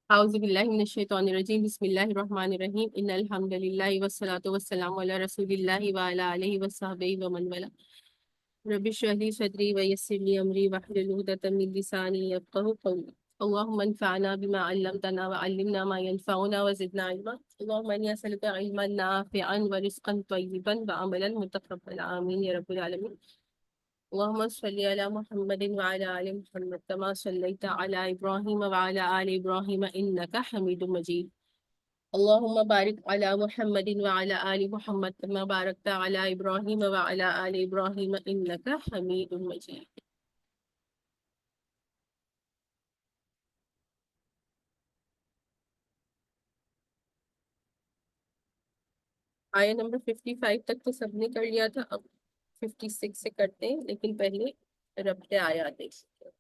اعوذ باللہ من الشیطان الرجیم بسم اللہ الرحمن الرحیم ان الحمد للہ والصلاة والسلام علی رسول اللہ وعلی آلہ وصحبہ ومن والا رب اشرح لی صدری ویسر لی امری واحلل عقدۃ من لسانی یفقہوا قولی اللہم انفعنا بما علمتنا وعلمنا ما ينفعنا وزدنا علما اللہم انی اسألک علما نافعا ورزقا طیبا وعملا متقبلا آمین یا رب العالمین اللهم صل على محمد وعلى آل محمد كما صليت على إبراهيم وعلى آل إبراهيم إنك حميد مجيد اللهم بارك على محمد وعلى آل محمد كما باركت على إبراهيم وعلى آل إبراهيم إنك حميد مجيد. آیت نمبر 55 تک تو سب نے کر لیا تھا، اب 56 سے کرتے ہیں، لیکن پہلے ربط آیات دیکھ سکتے ہیں.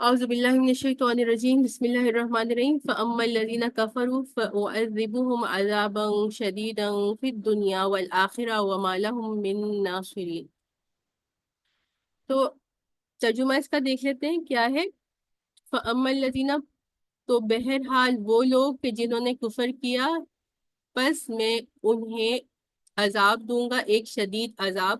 اعوذ باللہ من الشیطان الرجیم بسم اللہ الرحمن الرحیم فاما الذین کفروا فاعذبهم عذابا شدیدا فی الدنیا والآخرہ وما لهم من ناصرین. تو ترجمہ اس کا دیکھ لیتے ہیں کیا ہے. فاما الذین، تو بہرحال وہ لوگ کہ جنہوں نے کفر کیا، پس میں انہیں عذاب دوں گا، ایک شدید عذاب،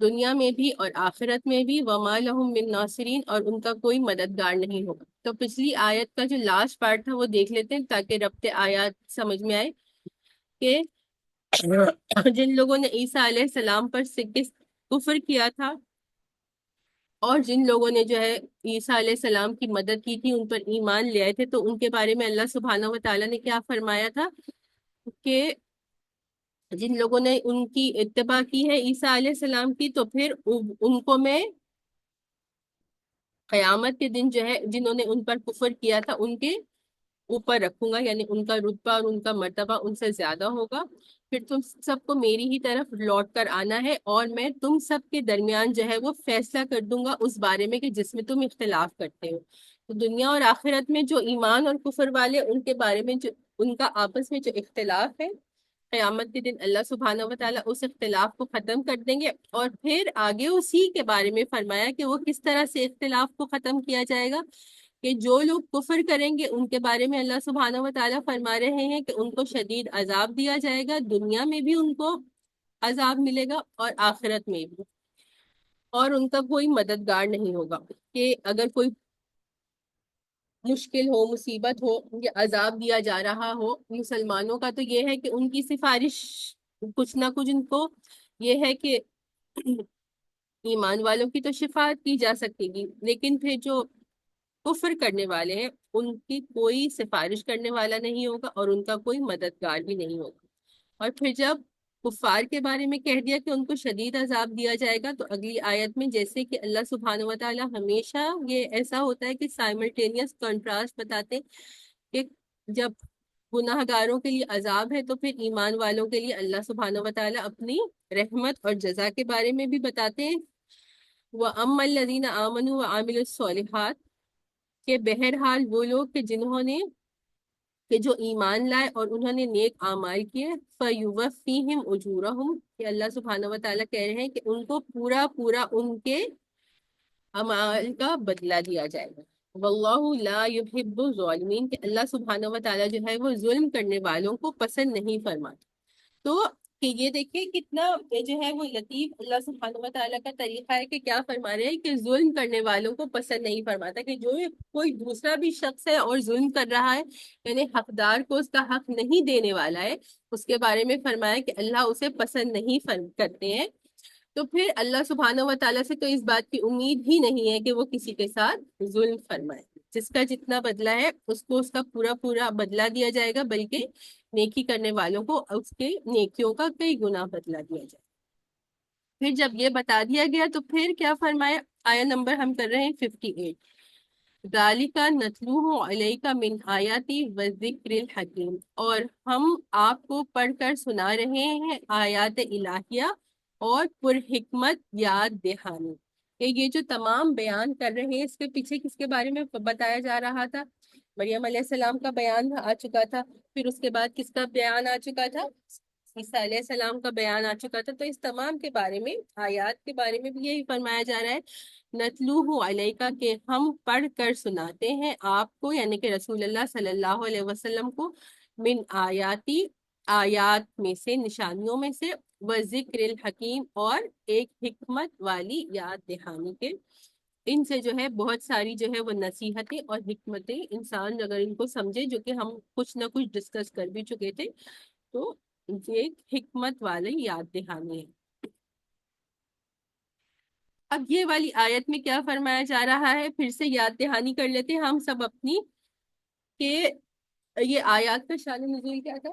دنیا میں بھی اور آخرت میں بھی، وما لہم من ناصرین، اور ان کا کوئی مددگار نہیں ہوگا. تو پچھلی آیت کا جو لاسٹ پارٹ تھا وہ دیکھ لیتے ہیں تاکہ ربط آیات سمجھ میں آئے کہ جن لوگوں نے عیسیٰ علیہ السلام پر کفر کیا تھا اور جن لوگوں نے جو ہے عیسیٰ علیہ السلام کی مدد کی تھی، ان پر ایمان لے آئے تھے، تو ان کے بارے میں اللہ سبحانہ و تعالیٰ نے کیا فرمایا تھا کہ جن لوگوں نے ان کی اتباع کی ہے عیسیٰ علیہ السلام کی، تو پھر ان کو میں قیامت کے دن جو ہے جنہوں نے ان پر کفر کیا تھا ان کے اوپر رکھوں گا، یعنی ان کا رتبہ اور ان کا مرتبہ ان سے زیادہ ہوگا. پھر تم سب کو میری ہی طرف لوٹ کر آنا ہے اور میں تم سب کے درمیان جو ہے وہ فیصلہ کر دوں گا اس بارے میں کہ جس میں تم اختلاف کرتے ہو. تو دنیا اور آخرت میں جو ایمان اور کفر والے، ان کے بارے میں جو ان کا آپس میں جو اختلاف ہے، قیامت کے دن اللہ سبحانہ و تعالیٰ اس اختلاف کو ختم کر دیں گے. اور پھر آگے اسی کے بارے میں فرمایا کہ وہ کس طرح سے اختلاف کو ختم کیا جائے گا، کہ جو لوگ کفر کریں گے ان کے بارے میں اللہ سبحانہ و تعالیٰ فرما رہے ہیں کہ ان کو شدید عذاب دیا جائے گا، دنیا میں بھی ان کو عذاب ملے گا اور آخرت میں بھی، اور ان کا کوئی مددگار نہیں ہوگا. کہ اگر کوئی مشکل ہو، مصیبت ہو یا عذاب دیا جا رہا ہو مسلمانوں کا، تو یہ ہے کہ ان کی سفارش کچھ نہ کچھ ان کو یہ ہے کہ ایمان والوں کی تو شفاعت کی جا سکے گی، لیکن پھر جو کفر کرنے والے ہیں ان کی کوئی سفارش کرنے والا نہیں ہوگا اور ان کا کوئی مددگار بھی نہیں ہوگا. اور پھر جب کفار کے بارے میں کہہ دیا کہ ان کو شدید عذاب دیا جائے گا، تو اگلی آیت میں جیسے کہ اللہ سبحانہ و تعالیٰ ہمیشہ یہ ایسا ہوتا ہے کہ سائملٹینیس کنٹراسٹ بتاتے ہیں کہ جب گناہ گاروں کے لیے عذاب ہے تو پھر ایمان والوں کے لیے اللہ سبحانہ و تعالیٰ اپنی رحمت اور جزا کے بارے میں بھی بتاتے ہیں. وَأَمَّا الَّذِينَ آمَنُوا وَعَمِلُوا الصَّالِحَاتِ، کہ بہرحال وہ لوگ کہ جو ایمان لائے اور انہوں نے نیک اعمال کیے، فَيُوَفِّيهِمْ أُجُورَهُمْ، کہ اللہ سبحانہ و تعالیٰ کہہ رہے ہیں کہ ان کو پورا پورا ان کے اعمال کا بدلہ دیا جائے گا. واللہ لا يحب الظالمین، کہ اللہ سبحانہ و تعالیٰ جو ہے وہ ظلم کرنے والوں کو پسند نہیں فرماتا. تو کہ یہ دیکھیں کتنا یہ جو ہے وہ لطیف اللہ سبحانہ و تعالیٰ کا طریقہ ہے کہ کیا فرما رہے ہیں کہ ظلم کرنے والوں کو پسند نہیں فرماتا. کہ جو کوئی دوسرا بھی شخص ہے اور ظلم کر رہا ہے، یعنی حقدار کو اس کا حق نہیں دینے والا ہے، اس کے بارے میں فرمایا کہ اللہ اسے پسند نہیں کرتے ہیں. تو پھر اللہ سبحانہ و تعالیٰ سے تو اس بات کی امید ہی نہیں ہے کہ وہ کسی کے ساتھ ظلم فرمائے. جس کا جتنا بدلہ ہے اس کو اس کا پورا پورا بدلہ دیا جائے گا، بلکہ نیکی کرنے والوں کو اس کے نیکیوں کا کئی گنا بدلہ دیا جائے. پھر جب یہ بتا دیا گیا تو پھر کیا فرمایا. آیا نمبر ہم کر رہے ہیں 58. ذالک نتلوہ علیک من آیاتی والذکر الحکیم، اور ہم آپ کو پڑھ کر سنا رہے ہیں آیات الہیہ اور پر حکمت یاد دہانی. کہ یہ جو تمام بیان کر رہے ہیں اس کے پیچھے کس کے بارے میں بتایا جا رہا تھا؟ مریم علیہ السلام کا بیان آ چکا تھا. پھر اس کے بعد کس کا بیان آ چکا تھا؟ عیسیٰ علیہ السلام کا بیان آ چکا تھا، تو اس تمام کے بارے میں، آیات کے بارے میں بھی یہی فرمایا جا رہا ہے، نتلوہ علیکا، کہ ہم پڑھ کر سناتے ہیں آپ کو، یعنی کہ رسول اللہ صلی اللہ علیہ وسلم کو، من آیاتی، آیات میں سے، نشانیوں میں سے، وذکر الحکیم، اور ایک حکمت والی یاد دہانی کے، ان سے جو ہے بہت ساری جو ہے وہ نصیحتیں اور حکمتیں انسان اگر ان کو سمجھے، جو کہ ہم کچھ نہ کچھ ڈسکس کر بھی چکے تھے، تو یہ ایک حکمت والی یاد دہانی ہے۔ اب یہ والی آیت میں کیا فرمایا جا رہا ہے، پھر سے یاد دہانی کر لیتے ہیں ہم سب اپنی، کہ یہ آیات کا شان نزول کیا تھا؟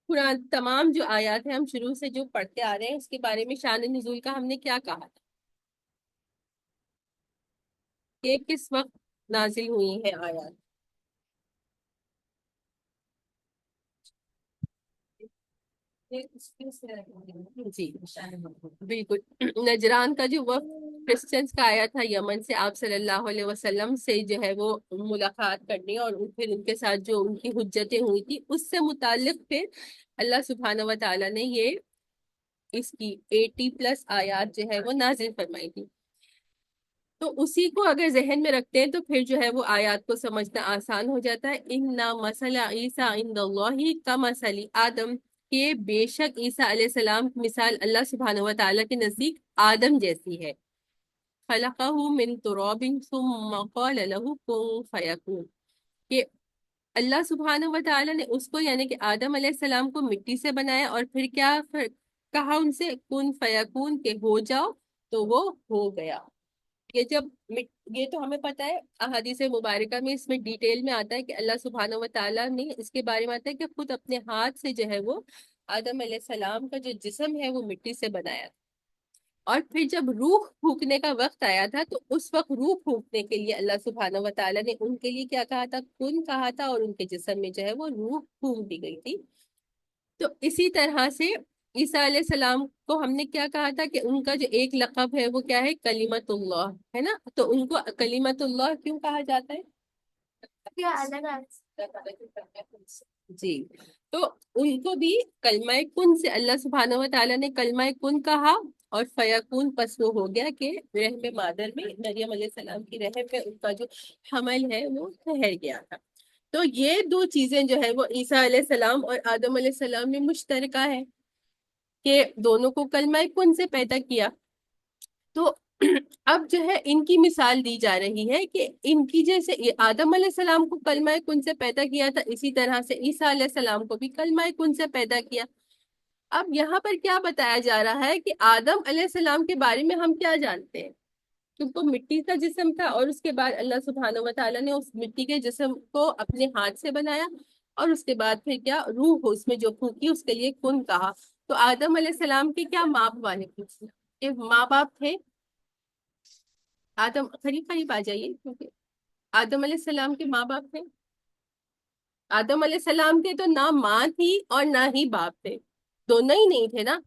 قرآن تمام جو آیات ہیں ہم شروع سے جو پڑھتے آ رہے ہیں، اس کے بارے میں شان نزول کا ہم نے کیا کہا تھا، کہ کس وقت نازل ہوئی ہے آیات؟ جی بالکل، نجران کا جو وقت کرسچنس کا آیا تھا یمن سے آپ صلی اللہ علیہ وسلم سے جو ہے وہ ملاقات کرنے، اور پھر ان کے ساتھ جو ان کی حجتیں ہوئی تھی، اس سے متعلق پھر اللہ سبحانہ و تعالیٰ نے یہ اس کی 80+ آیات جو ہے وہ نازل فرمائی تھی۔ تو اسی کو اگر ذہن میں رکھتے ہیں تو پھر جو ہے وہ آیات کو سمجھنا آسان ہو جاتا ہے۔ اِنَّ مَثَلَ عِیسَىٰ عِندَ اللہِ کَمَثَلِ آدم، کہ بے شک عیسیٰ علیہ السلام کی مثال اللہ سبحانہ و تعالیٰ کے نزدیک آدم جیسی ہے۔ خَلَقَهُ مِن تُرَابٍ ثُمَّ قَالَ لَهُ كُن فَيَكُونُ، کہ اللہ سبحانہ و تعالیٰ نے اس کو، یعنی کہ آدم علیہ السلام کو مٹی سے بنایا، اور پھر کیا کہا ان سے، کن فیکون، کہ ہو جاؤ، تو وہ ہو گیا۔ یہ جب یہ تو ہمیں پتہ ہے، احادیث مبارکہ میں اس میں ڈیٹیل میں آتا ہے کہ اللہ سبحانہ و تعالیٰ نے اس کے بارے میں آتا ہے کہ خود اپنے ہاتھ سے جو ہے وہ آدم علیہ السلام کا جو جسم ہے وہ مٹی سے بنایا، اور پھر جب روح پھونکنے کا وقت آیا تھا، تو اس وقت روح پھونکنے کے لیے اللہ سبحانہ و تعالیٰ نے ان کے لیے کیا کہا تھا، کن کہا تھا، اور ان کے جسم میں جو ہے وہ روح پھونک دی گئی تھی۔ تو اسی طرح سے عیسیٰ علیہ السلام کو ہم نے کیا کہا تھا، کہ ان کا جو ایک لقب ہے وہ کیا ہے، کلمت اللہ ہے نا، تو ان کو کلمت اللہ کیوں کہا جاتا ہے؟ جی، تو ان کو بھی کلمہ کن سے اللہ سبحانہ و تعالیٰ نے کلمہ کن کہا، اور فیکون، پس وہ ہو گیا، کہ رحم مادر میں، مریم علیہ السلام کی رحم میں ان کا جو حمل ہے وہ ٹھہر گیا تھا۔ تو یہ دو چیزیں جو ہے وہ عیسیٰ علیہ السلام اور آدم علیہ السلام میں مشترکہ ہے، کہ دونوں کو کلمہ کن سے پیدا کیا۔ تو اب جو ہے ان کی مثال دی جا رہی ہے، کہ ان کی جیسے یہ آدم علیہ السلام کو کلمہ کن سے پیدا کیا تھا، اسی طرح سے عیسیٰ علیہ السلام کو بھی کلمہ کن سے پیدا کیا۔ اب یہاں پر کیا بتایا جا رہا ہے، کہ آدم علیہ السلام کے بارے میں ہم کیا جانتے ہیں، کہ وہ مٹی کا جسم تھا، اور اس کے بعد اللہ سبحانہ و تعالیٰ نے اس مٹی کے جسم کو اپنے ہاتھ سے بنایا، اور اس کے بعد پھر کیا، روح اس میں جو پھونکی، اس کے لیے کن کہا۔ تو آدم علیہ السلام کے کیا ماں ماں باپ تھے؟ آدم قریب قریب آ جائیے، کیونکہ آدم علیہ السلام کے ماں باپ تھے، آدم علیہ السلام کے تو نہ ماں تھی اور نہ ہی باپ تھے، دونوں ہی نہیں تھے نا۔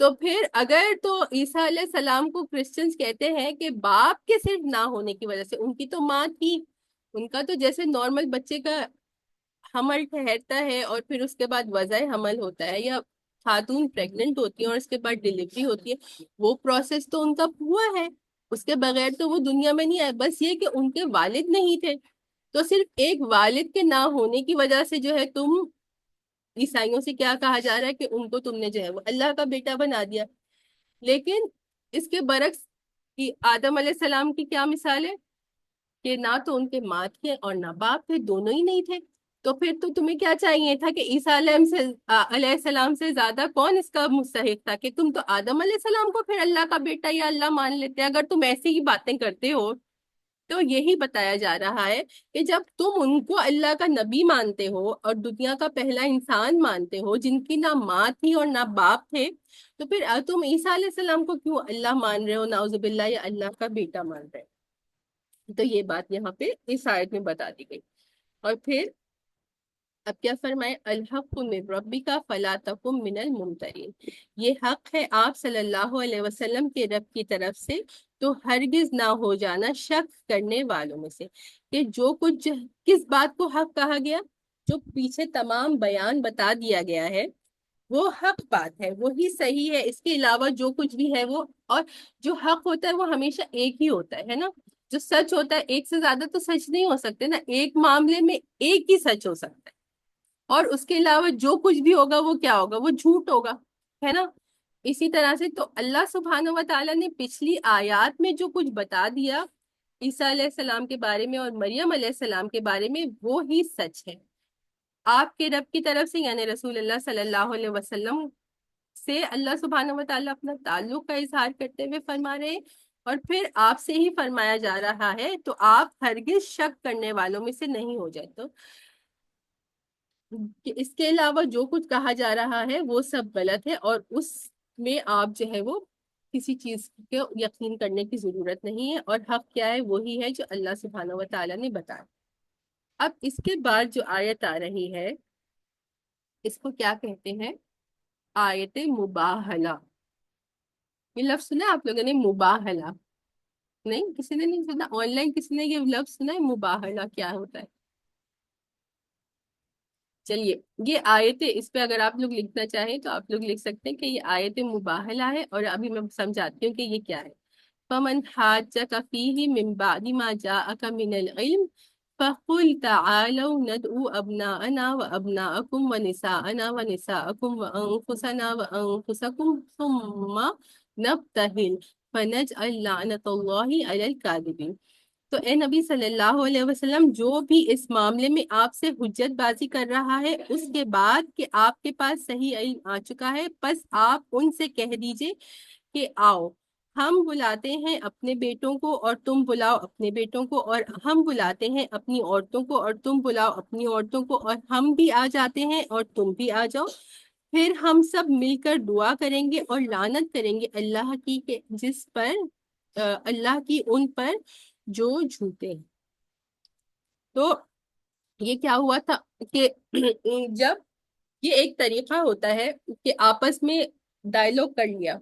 تو پھر اگر تو عیسیٰ علیہ السلام کو کرسچنز کہتے ہیں کہ باپ کے صرف نہ ہونے کی وجہ سے، ان کی تو ماں تھی، ان کا تو جیسے نارمل بچے کا حمل ٹھہرتا ہے اور پھر اس کے بعد وضع حمل ہوتا ہے، یا خاتون پریگننٹ ہوتی ہے اور اس کے بعد ڈلیوری ہوتی ہے، وہ پروسیس تو ان کا ہوا ہے، اس کے بغیر تو وہ دنیا میں نہیں آئے۔ بس یہ کہ ان کے والد نہیں تھے، تو صرف ایک والد کے نہ ہونے کی وجہ سے جو ہے تم عیسائیوں سے کیا کہا جا رہا ہے، کہ ان کو تم نے جو ہے وہ اللہ کا بیٹا بنا دیا۔ لیکن اس کے برعکس کہ آدم علیہ السلام کی کیا مثال ہے، کہ نہ تو ان کے ماں تھے اور نہ باپ تھے، دونوں ہی نہیں تھے۔ تو پھر تو تمہیں کیا چاہیے تھا، کہ عیسیٰ علیہ السلام سے زیادہ کون اس کا مستحق تھا، کہ تم تو آدم علیہ السلام کو پھر اللہ کا بیٹا یا اللہ مان لیتے، اگر تم ایسے ہی باتیں کرتے ہو۔ تو یہی بتایا جا رہا ہے، کہ جب تم ان کو اللہ کا نبی مانتے ہو اور دنیا کا پہلا انسان مانتے ہو، جن کی نہ ماں تھی اور نہ باپ تھے، تو پھر تم عیسیٰ علیہ السلام کو کیوں اللہ مان رہے ہو، نعوذ باللہ، یا اللہ کا بیٹا مان رہے ہو؟ تو یہ بات یہاں پہ اس آیت میں بتا دی گئی۔ اور پھر اب کیا فرمائے، الحق من ربک فلا تکن من الممترین، یہ حق ہے آپ صلی اللہ علیہ وسلم کے رب کی طرف سے، تو ہرگز نہ ہو جانا شک کرنے والوں میں سے۔ کہ جو کچھ کس بات کو حق کہا گیا، جو پیچھے تمام بیان بتا دیا گیا ہے وہ حق بات ہے، وہی صحیح ہے، اس کے علاوہ جو کچھ بھی ہے وہ، اور جو حق ہوتا ہے وہ ہمیشہ ایک ہی ہوتا ہے نا، جو سچ ہوتا ہے ایک سے زیادہ تو سچ نہیں ہو سکتے نا، ایک معاملے میں ایک ہی سچ ہو سکتا ہے، اور اس کے علاوہ جو کچھ بھی ہوگا وہ کیا ہوگا، وہ جھوٹ ہوگا، ہے نا۔ اسی طرح سے تو اللہ سبحانہ و تعالیٰ نے پچھلی آیات میں جو کچھ بتا دیا عیسیٰ علیہ السلام کے بارے میں اور مریم علیہ السلام کے بارے میں، وہ ہی سچ ہے۔ آپ کے رب کی طرف سے یعنی رسول اللہ صلی اللہ علیہ وسلم سے اللہ سبحانہ و تعالیٰ اپنا تعلق کا اظہار کرتے ہوئے فرما رہے ہیں، اور پھر آپ سے ہی فرمایا جا رہا ہے، تو آپ ہرگز شک کرنے والوں میں سے نہیں ہو جائے، تو کہ اس کے علاوہ جو کچھ کہا جا رہا ہے وہ سب غلط ہے، اور اس میں آپ جو ہے وہ کسی چیز کو یقین کرنے کی ضرورت نہیں ہے، اور حق کیا ہے وہی ہے جو اللہ سبحانہ و تعالیٰ نے بتایا۔ اب اس کے بعد جو آیت آ رہی ہے اس کو کیا کہتے ہیں؟ آیت مباہلہ۔ یہ لفظ سنا آپ لوگوں نے، مباہلہ؟ نہیں، کسی نے نہیں سنا؟ آن لائن کسی نے یہ لفظ سنا ہے مباہلہ کیا ہوتا ہے؟ چلیے، یہ آیت، اس پہ اگر آپ لوگ لکھنا چاہیں تو آپ لوگ لکھ سکتے ہیں کہ یہ آیت مباہلہ ہے، اور ابھی میں سمجھاتی ہوں کہ یہ کیا ہے۔ فَمَنْ حَاجَّكَ فِيهِ مِنْ بَعْدِ مَا جَاءَكَ مِنَ الْعِلْمِ فَقُلْ تَعَالَوْا نَدْعُوا أَبْنَاءَنَا وَأَبْنَاءَكُمْ وَنِسَاءَنَا وَنِسَاءَكُمْ وَأَنفُسَنَا وَأَنفُسَكُمْ ثُمَّ نَبْتَهِلْ فَنَجْعَلْ لَعْنَةَ اللَّهِ عَلَى الْكَاذِبِينَ۔ تو اے نبی صلی اللہ علیہ وسلم، جو بھی اس معاملے میں آپ سے حجت بازی کر رہا ہے اس کے بعد کہ آپ کے پاس صحیح علم آ چکا ہے، بس آپ ان سے کہہ دیجئے کہ آؤ، ہم بلاتے ہیں اپنے بیٹوں کو اور تم بلاؤ اپنے بیٹوں کو، اور ہم بلاتے ہیں اپنی عورتوں کو اور تم بلاؤ اپنی عورتوں کو، اور ہم بھی آ جاتے ہیں اور تم بھی آ جاؤ، پھر ہم سب مل کر دعا کریں گے اور لعنت کریں گے اللہ کی، کہ جس پر اللہ کی ان پر جو جھوٹے ہیں۔ تو یہ کیا ہوا تھا کہ جب یہ ایک طریقہ ہوتا ہے کہ آپس میں ڈائلاگ کر لیا،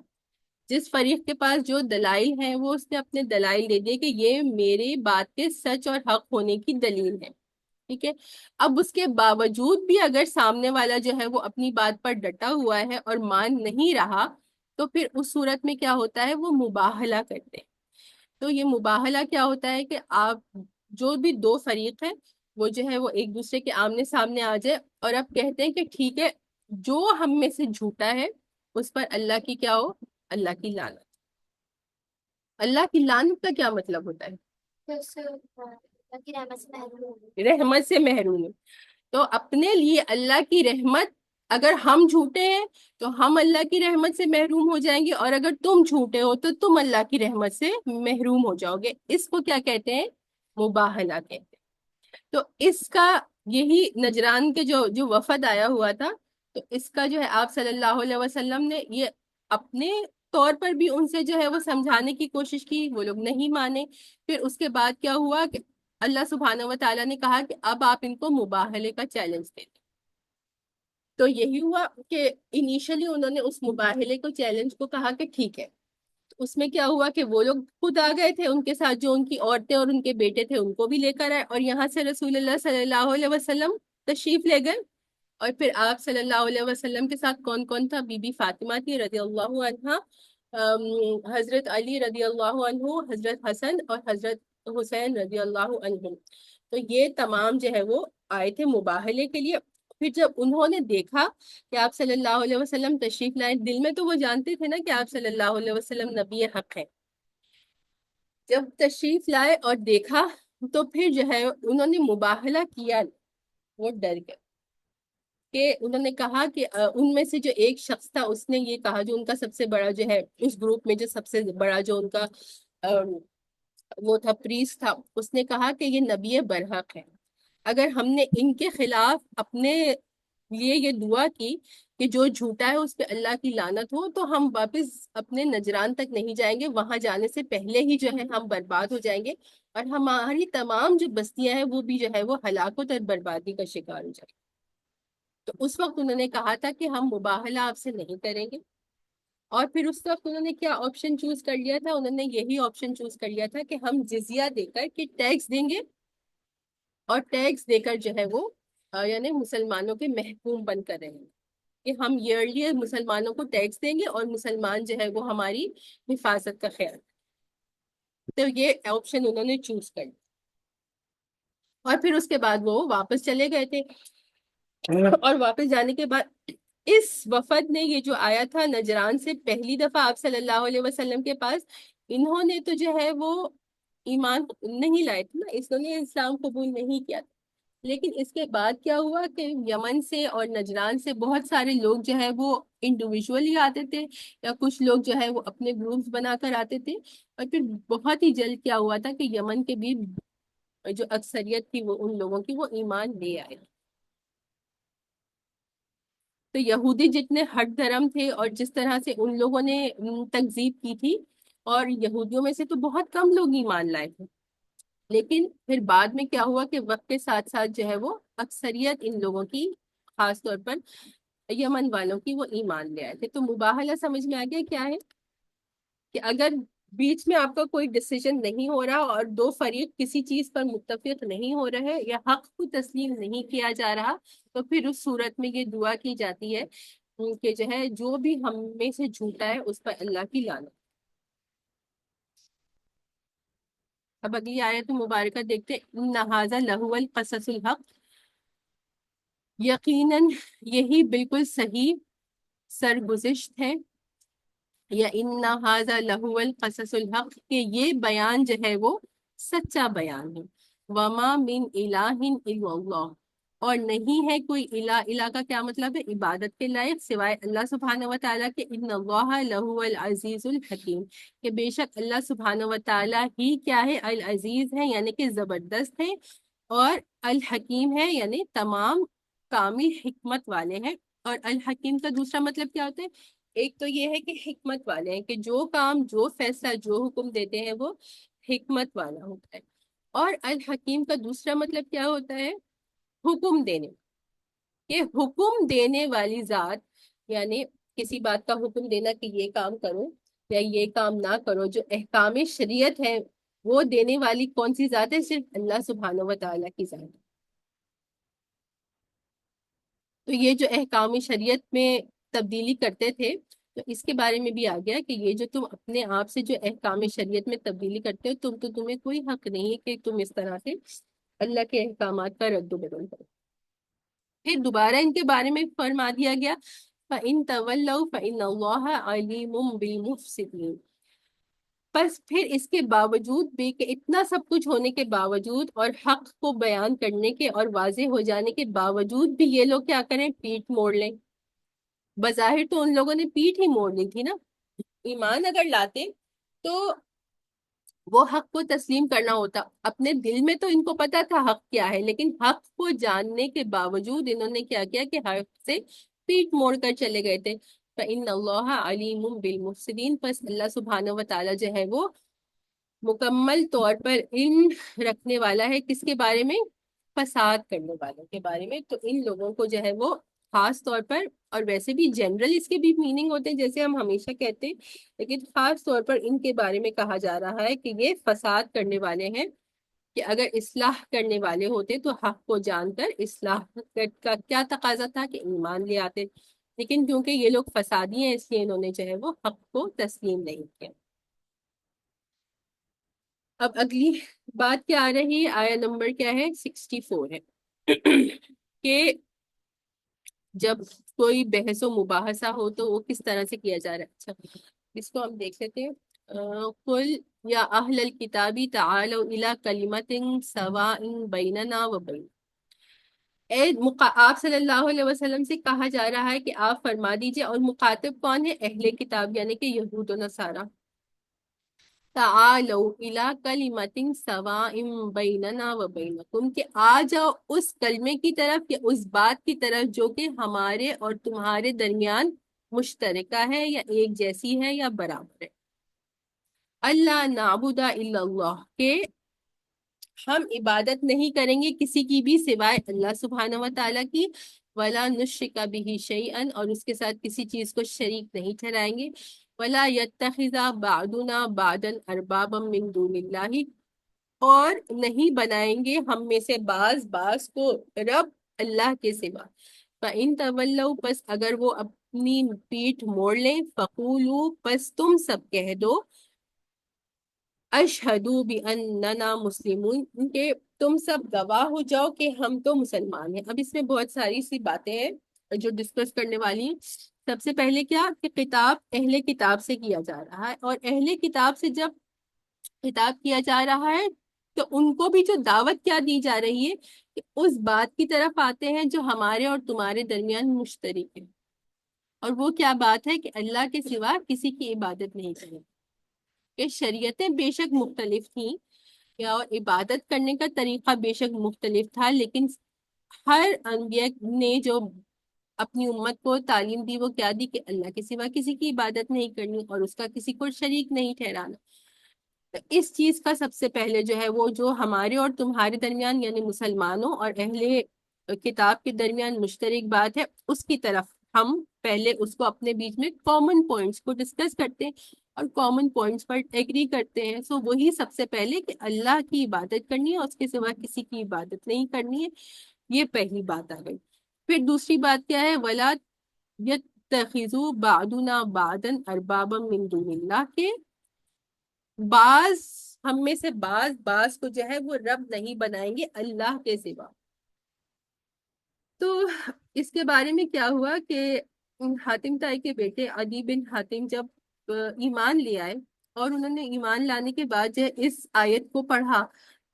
جس فریق کے پاس جو دلائل ہیں وہ اس نے اپنے دلائل دے دیے کہ یہ میری بات کے سچ اور حق ہونے کی دلیل ہے، ٹھیک ہے۔ اب اس کے باوجود بھی اگر سامنے والا جو ہے وہ اپنی بات پر ڈٹا ہوا ہے اور مان نہیں رہا، تو پھر اس صورت میں کیا ہوتا ہے، وہ مباہلہ کرتے ہیں۔ تو یہ مباہلہ کیا ہوتا ہے کہ آپ جو بھی دو فریق ہیں وہ جو ہے وہ ایک دوسرے کے آمنے سامنے آ جائے، اور اب کہتے ہیں کہ ٹھیک ہے، جو ہم میں سے جھوٹا ہے اس پر اللہ کی کیا ہو، اللہ کی لعنت۔ اللہ کی لعنت کا کیا مطلب ہوتا ہے؟ رحمت سے محروم ہے۔ تو اپنے لیے اللہ کی رحمت، اگر ہم جھوٹے ہیں تو ہم اللہ کی رحمت سے محروم ہو جائیں گے، اور اگر تم جھوٹے ہو تو تم اللہ کی رحمت سے محروم ہو جاؤ گے۔ اس کو کیا کہتے ہیں؟ مباہلہ کہتے ہیں۔ تو اس کا یہی نجران کے جو وفد آیا ہوا تھا، تو اس کا جو ہے آپ صلی اللہ علیہ وسلم نے یہ اپنے طور پر بھی ان سے جو ہے وہ سمجھانے کی کوشش کی، وہ لوگ نہیں مانے۔ پھر اس کے بعد کیا ہوا کہ اللہ سبحانہ و تعالیٰ نے کہا کہ اب آپ ان کو مباہلے کا چیلنج دیں۔ تو یہی ہوا کہ انیشلی انہوں نے اس مباہلے کو، چیلنج کو کہا کہ ٹھیک ہے۔ اس میں کیا ہوا کہ وہ لوگ خود آ گئے تھے، ان کے ساتھ جو ان کی عورتیں اور ان کے بیٹے تھے ان کو بھی لے کر آئے، اور یہاں سے رسول اللہ صلی اللہ علیہ وسلم تشریف لے گئے۔ اور پھر آپ صلی اللہ علیہ وسلم کے ساتھ کون کون تھا؟ بی بی فاطمہ تھی رضی اللہ عنہا، حضرت علی رضی اللہ عنہ، حضرت حسن اور حضرت حسین رضی اللہ عنہ۔ تو یہ تمام جو ہے وہ آئے تھے مباہلے کے لیے۔ پھر جب انہوں نے دیکھا کہ آپ صلی اللہ علیہ وسلم تشریف لائے، دل میں تو وہ جانتے تھے نا کہ آپ صلی اللہ علیہ وسلم نبی حق ہے، جب تشریف لائے اور دیکھا تو پھر جو ہے انہوں نے مباہلہ کیا، وہ ڈر گئے، کہ انہوں نے کہا کہ ان میں سے جو ایک شخص تھا اس نے یہ کہا، جو ان کا سب سے بڑا جو ہے اس گروپ میں جو سب سے بڑا جو ان کا وہ تھا پریس تھا، اس نے کہا کہ یہ نبی برحق ہے، اگر ہم نے ان کے خلاف اپنے لیے یہ دعا کی کہ جو جھوٹا ہے اس پہ اللہ کی لعنت ہو، تو ہم واپس اپنے نجران تک نہیں جائیں گے، وہاں جانے سے پہلے ہی جو ہے ہم برباد ہو جائیں گے، اور ہماری تمام جو بستیاں ہیں وہ بھی جو ہے وہ ہلاکت اور بربادی کا شکار ہو جائیں گے۔ تو اس وقت انہوں نے کہا تھا کہ ہم مباہلہ آپ سے نہیں کریں گے، اور پھر اس وقت انہوں نے کیا آپشن چوز کر لیا تھا؟ انہوں نے یہی آپشن چوز کر لیا تھا کہ ہم جزیہ دے کر، کہ ٹیکس دیں گے، اور ٹیکس دے کر جو ہے وہ یعنی مسلمانوں کے محکوم بن کر رہے ہیں کہ ہم ایئرلی مسلمانوں کو ٹیکس دیں گے اور مسلمان جو ہے وہ ہماری حفاظت کا خیال. تو یہ آپشن انہوں نے چوز کر. اور پھر اس کے بعد وہ واپس چلے گئے تھے. اور واپس جانے کے بعد اس وفد نے، یہ جو آیا تھا نجران سے پہلی دفعہ آپ صلی اللہ علیہ وسلم کے پاس، انہوں نے تو جو ہے وہ ایمان نہیں لائے تھے نا، انہوں نے اسلام قبول نہیں کیا تھا. لیکن اس کے بعد کیا ہوا کہ یمن سے اور نجران سے بہت سارے لوگ جو ہے وہ انڈیویجولی آتے تھے، یا کچھ لوگ جو ہے وہ اپنے گروپس بنا کر آتے تھے. اور پھر بہت ہی جلد کیا ہوا تھا کہ یمن کے بھی جو اکثریت تھی وہ ان لوگوں کی، وہ ایمان لے آئے. تو یہودی جتنے ہٹ دھرم تھے اور جس طرح سے ان لوگوں نے تکذیب کی تھی، اور یہودیوں میں سے تو بہت کم لوگ ایمان لائے تھے. لیکن پھر بعد میں کیا ہوا کہ وقت کے ساتھ ساتھ جو ہے وہ اکثریت ان لوگوں کی، خاص طور پر یمن والوں کی، وہ ایمان لے آئے تھے. تو مباہلہ سمجھ میں آ گیا کیا ہے کہ اگر بیچ میں آپ کا کوئی ڈیسیجن نہیں ہو رہا اور دو فریق کسی چیز پر متفق نہیں ہو رہے یا حق کو تسلیم نہیں کیا جا رہا، تو پھر اس صورت میں یہ دعا کی جاتی ہے کہ جو ہے جو بھی ہم میں سے جھوٹا ہے اس پر اللہ کی لعنت. اب اگلی آیت مبارکہ دیکھتے ہیں. ان ھذا لہو القصص الحق، یقیناً یہی بالکل صحیح سرگزشت ہے، یا ان ھذا لہو القصص الحق، کہ یہ بیان جو ہے وہ سچا بیان ہے. وما من الہ الا اللہ، اور نہیں ہے کوئی الہ. الہ کا کیا مطلب ہے؟ عبادت کے لائق سوائے اللہ سبحانہ و تعالیٰ کے. ان اللہ لہو العزیز الحکیم، کہ بے شک اللہ سبحانہ و تعالیٰ ہی کیا ہے؟ العزیز ہے، یعنی کہ زبردست ہے، اور الحکیم ہے یعنی تمام کامل حکمت والے ہیں. اور الحکیم کا دوسرا مطلب کیا ہوتا ہے؟ ایک تو یہ ہے کہ حکمت والے ہیں، کہ جو کام، جو فیصلہ، جو حکم دیتے ہیں وہ حکمت والا ہوتا ہے. اور الحکیم کا دوسرا مطلب کیا ہوتا ہے؟ حکم دینے. کہ حکم دینے والی ذات، یعنی کسی بات کا حکم دینا کہ یہ کام کرو یا یہ کام نہ کرو، جو احکام شریعت ہے وہ دینے والی کون سی ذات ہے؟ صرف اللہ سبحانہ و تعالیٰ کی ذات ہے. تو یہ جو احکام شریعت میں تبدیلی کرتے تھے، تو اس کے بارے میں بھی آ گیا کہ یہ جو تم اپنے آپ سے جو احکام شریعت میں تبدیلی کرتے ہو، تمہیں کوئی حق نہیں ہے کہ تم اس طرح سے اللہ کے احکامات کا رد و بدل کرو. پھر دوبارہ ان کے بارے میں فرما دیا گیا فَإِن تَوَلَّوْا فَإِنَّ اللَّهَ عَلِيمٌ بِالْمُفْسِدِينَ. بس پھر اس کے باوجود بھی، کہ اتنا سب کچھ ہونے کے باوجود اور حق کو بیان کرنے کے اور واضح ہو جانے کے باوجود بھی، یہ لوگ کیا کریں؟ پیٹ موڑ لیں. بظاہر تو ان لوگوں نے پیٹ ہی موڑ لی تھی نا. ایمان اگر لاتے تو وہ حق کو تسلیم کرنا ہوتا. اپنے دل میں تو ان کو پتا تھا حق کیا ہے، لیکن حق کو جاننے کے باوجود انہوں نے کیا کیا کہ حق سے پیٹ موڑ کر چلے گئے تھے. فَإِنَّ اللَّهَ عَلِيمٌ بِالْمُفْسِدِينَ، پس اللہ سبحانہ و تعالیٰ جو ہے وہ مکمل طور پر علم رکھنے والا ہے. کس کے بارے میں؟ فساد کرنے والوں کے بارے میں. تو ان لوگوں کو جو ہے وہ خاص طور پر، اور ویسے بھی جنرل اس کے بھی میننگ ہوتے ہیں جیسے ہم ہمیشہ کہتے ہیں، لیکن خاص طور پر ان کے بارے میں کہا جا رہا ہے کہ یہ فساد کرنے والے ہیں. کہ اگر اصلاح کرنے والے ہوتے تو حق کو جان کر اصلاح کا کیا تقاضا تھا کہ ایمان لے آتے. لیکن کیونکہ یہ لوگ فسادی ہیں، اس لیے انہوں نے جو ہے وہ حق کو تسلیم نہیں کیا. اب اگلی بات کیا آ رہی ہے؟ آیا نمبر کیا ہے؟ 64 ہے. کہ جب کوئی بحث و مباحثہ ہو تو وہ کس طرح سے کیا جا رہا ہے. اچھا، اس کو ہم دیکھ لیتے ہیں. قل یا اہل الکتاب تعالوا الی کلمۃ سواء بیننا و بین. آپ صلی اللہ علیہ وسلم سے کہا جا رہا ہے کہ آپ فرما دیجئے، اور مخاطب کون ہے؟ اہل کتاب یعنی کہ یہود و نصارہ. تعالوا الی کلمۃ سواء بیننا و بینکم، کہ آ جاؤ اس کلمے کی طرف یا اس بات کی طرف جو کہ ہمارے اور تمہارے درمیان مشترکہ ہے، یا ایک جیسی ہے، یا برابر ہے. اللہ نعبد الا اللہ، کہ ہم عبادت نہیں کریں گے کسی کی بھی سوائے اللہ سبحانہ و تعالیٰ کی. ولا نشرک بہ شیئا، اور اس کے ساتھ کسی چیز کو شریک نہیں ٹھہرائیں گے. ولا یتخذ بعضنا بعضا اربابا من دون اللہ، اور نہیں بنائیں گے ہم میں سے بعض کو رب اللہ کے سوا۔ فَإِن تَوَلَّوْا، پس اگر وہ اپنی پیٹھ موڑ لیں، فَقُولُوا، پس تم سب کہہ دو، اشہدوا بِأَنَّنَا مُسْلِمُونَ، کہ تم سب گواہ ہو جاؤ کہ ہم تو مسلمان ہیں۔ اب اس میں بہت ساری سی باتیں ہیں جو ڈسکس کرنے والی ہیں۔ سب سے پہلے کیا کہ خطاب اہل کتاب سے کیا جا رہا ہے، اور اہل کتاب سے جب خطاب کیا جا رہا ہے تو ان کو بھی جو دعوت کیا دی جا رہی ہے کہ اس بات کی طرف آتے ہیں جو ہمارے اور تمہارے درمیان مشترک ہے، اور وہ کیا بات ہے کہ اللہ کے سوا کسی کی عبادت نہیں کریں۔ کہ شریعتیں بے شک مختلف تھیں اور عبادت کرنے کا طریقہ بے شک مختلف تھا، لیکن ہر انبیاء نے جو اپنی امت کو تعلیم دی وہ کیا دی کہ اللہ کے سوا کسی کی عبادت نہیں کرنی اور اس کا کسی کو شریک نہیں ٹھہرانا۔ تو اس چیز کا سب سے پہلے جو ہے وہ جو ہمارے اور تمہارے درمیان یعنی مسلمانوں اور اہل کتاب کے درمیان مشترک بات ہے، اس کی طرف ہم پہلے اس کو اپنے بیچ میں کامن پوائنٹس کو ڈسکس کرتے ہیں اور کامن پوائنٹس پر ایگری کرتے ہیں۔ سو وہی سب سے پہلے کہ اللہ کی عبادت کرنی ہے اور اس کے سوا کسی کی عبادت نہیں کرنی ہے، یہ پہلی بات آ گئی۔ پھر دوسری بات کیا ہے، وَلَا يَتَّخِذُوا بَعْضُنَا بَعْضًا أَرْبَابًا مِّن دُونِ اللَّهِ، کہ بعض ہم میں سے بعض کو جو ہے وہ رب نہیں بنائیں گے اللہ کے سوا۔ تو اس کے بارے میں کیا ہوا کہ حاتم طائی کے بیٹے عدی بن حاتم جب ایمان لے آئے اور انہوں نے ایمان لانے کے بعد جو ہے اس آیت کو پڑھا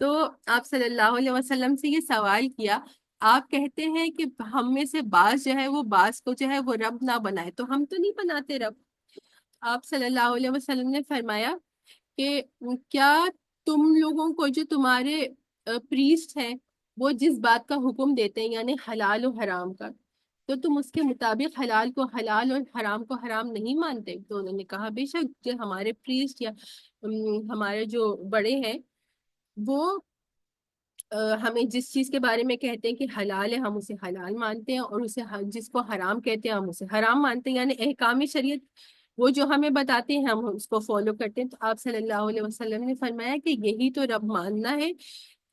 تو آپ صلی اللہ علیہ وسلم سے یہ سوال کیا، آپ کہتے ہیں کہ ہم میں سے بعض جو ہے وہ بعض کو جو ہے وہ رب نہ بنائے، تو ہم تو نہیں بناتے رب۔ آپ صلی اللہ علیہ وسلم نے فرمایا کہ کیا تم لوگوں کو جو تمہارے پریسٹ ہیں وہ جس بات کا حکم دیتے ہیں یعنی حلال و حرام کا، تو تم اس کے مطابق حلال کو حلال اور حرام کو حرام نہیں مانتے؟ تو انہوں نے کہا بے شک، جو ہمارے پریسٹ یا ہمارے جو بڑے ہیں وہ ہمیں جس چیز کے بارے میں کہتے ہیں کہ حلال ہے ہم اسے حلال مانتے ہیں، اور اسے جس کو حرام کہتے ہیں ہم اسے حرام مانتے ہیں، یعنی احکام شریعت وہ جو ہمیں بتاتے ہیں ہم اس کو فالو کرتے ہیں۔ تو آپ صلی اللہ علیہ وسلم نے فرمایا کہ یہی تو رب ماننا ہے،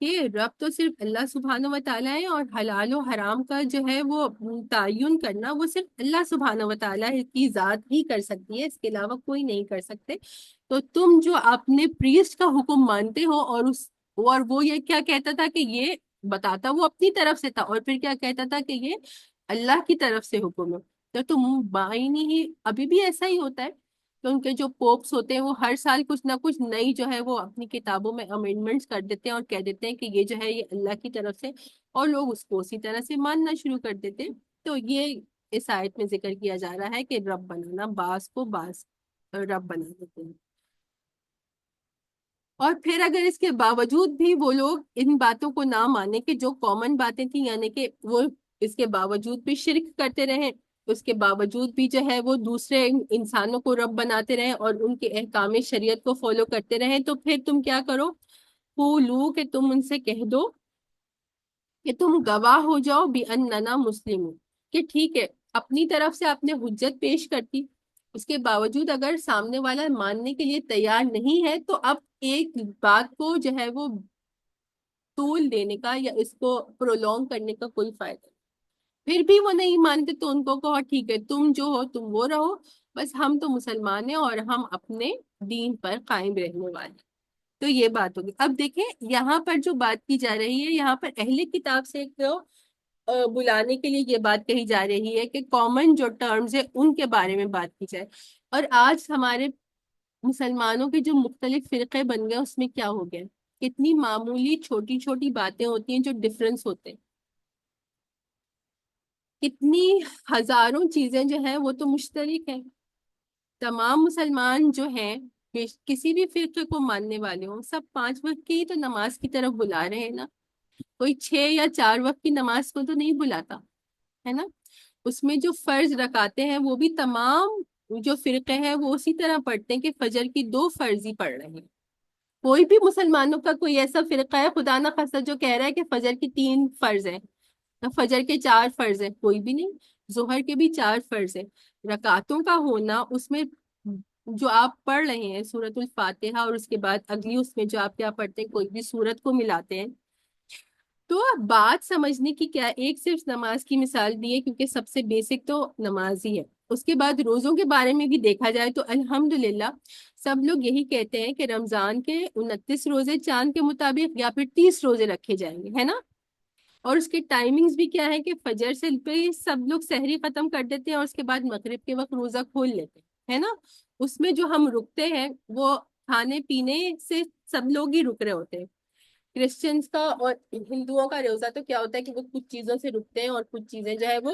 کہ رب تو صرف اللہ سبحانہ و تعالیٰ ہے، اور حلال و حرام کا جو ہے وہ تعین کرنا وہ صرف اللہ سبحانہ و تعالیٰ کی ذات ہی کر سکتی ہے، اس کے علاوہ کوئی نہیں کر سکتے۔ تو تم جو اپنے پریسٹ کا حکم مانتے ہو اور وہ یہ کیا کہتا تھا کہ یہ بتاتا وہ اپنی طرف سے تھا، اور پھر کیا کہتا تھا کہ یہ اللہ کی طرف سے حکم ہے، تو تم بائنی ہی ابھی بھی ایسا ہی ہوتا ہے کہ ان کے جو پوپس ہوتے ہیں وہ ہر سال کچھ نہ کچھ نئی جو ہے وہ اپنی کتابوں میں امینڈمنٹس کر دیتے ہیں اور کہہ دیتے ہیں کہ یہ جو ہے یہ اللہ کی طرف سے، اور لوگ اس کو اسی طرح سے ماننا شروع کر دیتے ہیں۔ تو یہ اس آیت میں ذکر کیا جا رہا ہے کہ رب بنانا، بعض کو بعض رب بنا دیتے ہیں۔ اور پھر اگر اس کے باوجود بھی وہ لوگ ان باتوں کو نہ مانے کہ جو کامن باتیں تھیں، یعنی کہ وہ اس کے باوجود بھی شرک کرتے رہیں، اس کے باوجود بھی جو ہے وہ دوسرے انسانوں کو رب بناتے رہیں اور ان کے احکام شریعت کو فالو کرتے رہیں، تو پھر تم کیا کرو، قولوا، کہ تم ان سے کہہ دو کہ تم گواہ ہو جاؤ بِأَنَّنَا مُسْلِمُونَ، کہ ٹھیک ہے اپنی طرف سے آپ نے حجت پیش کرتی، اس کے باوجود اگر سامنے والا ماننے کے لیے تیار نہیں ہے تو اب ایک بات کو جو ہے وہ طول دینے کا یا اس کو پرولونگ کرنے کا کوئی فائدہ نہیں۔ پھر بھی وہ نہیں مانتے تو ان کو کہو ٹھیک ہے تم جو ہو تم وہ رہو، بس ہم تو مسلمان ہیں اور ہم اپنے دین پر قائم رہنے والے ہیں۔ تو یہ بات ہوگی۔ اب دیکھیں یہاں پر جو بات کی جا رہی ہے، یہاں پر اہل کتاب سے بلانے کے لیے یہ بات کہی جا رہی ہے کہ کامن جو ٹرمز ہے ان کے بارے میں بات کی جائے، اور آج ہمارے مسلمانوں کے جو مختلف فرقے بن گئے اس میں کیا ہو گیا، کتنی معمولی چھوٹی چھوٹی باتیں ہوتی ہیں جو ڈفرینس ہوتے ہیں، کتنی ہزاروں چیزیں جو ہیں وہ تو مشترک ہیں۔ تمام مسلمان جو ہیں کسی بھی فرقے کو ماننے والے ہوں، سب 5 وقت کی تو نماز کی طرف بلا رہے ہیں نا، کوئی 6 یا 4 وقت کی نماز کو تو نہیں بلاتا ہے نا۔ اس میں جو فرض رکعتیں ہیں وہ بھی تمام جو فرقے ہیں وہ اسی طرح پڑھتے ہیں کہ فجر کی 2 فرض ہی پڑھ رہے ہیں۔ کوئی بھی مسلمانوں کا کوئی ایسا فرقہ ہے خدا نہ خواستہ جو کہہ رہا ہے کہ فجر کی 3 فرض ہیں، فجر کے 4 فرض ہیں، کوئی بھی نہیں۔ ظہر کے بھی 4 فرض ہیں۔ رکعتوں کا ہونا اس میں جو آپ پڑھ رہے ہیں سورۃ الفاتحہ اور اس کے بعد اگلی اس میں جو آپ کیا پڑھتے ہیں کوئی بھی سورت کو ملاتے ہیں، تو بات سمجھنے کی کیا، ایک صرف نماز کی مثال دی ہے کیونکہ سب سے بیسک تو نماز ہی ہے. اس کے بعد روزوں کے بارے میں بھی دیکھا جائے تو الحمدللہ سب لوگ یہی کہتے ہیں کہ رمضان کے 29 روزے چاند کے مطابق یا پھر 30 روزے رکھے جائیں گے، ہے نا. اور اس کی ٹائمنگز بھی کیا ہے کہ فجر سے پہ سب لوگ سحری ختم کر دیتے ہیں اور اس کے بعد مغرب کے وقت روزہ کھول لیتے ہیں، ہے نا. اس میں جو ہم رکتے ہیں وہ کھانے پینے سے سب لوگ ہی رک رہے ہوتے ہیں. کرسچنس کا اور ہندوؤں کا روزہ تو کیا ہوتا ہے کہ وہ کچھ چیزوں سے رکتے ہیں اور کچھ چیزیں جو ہے وہ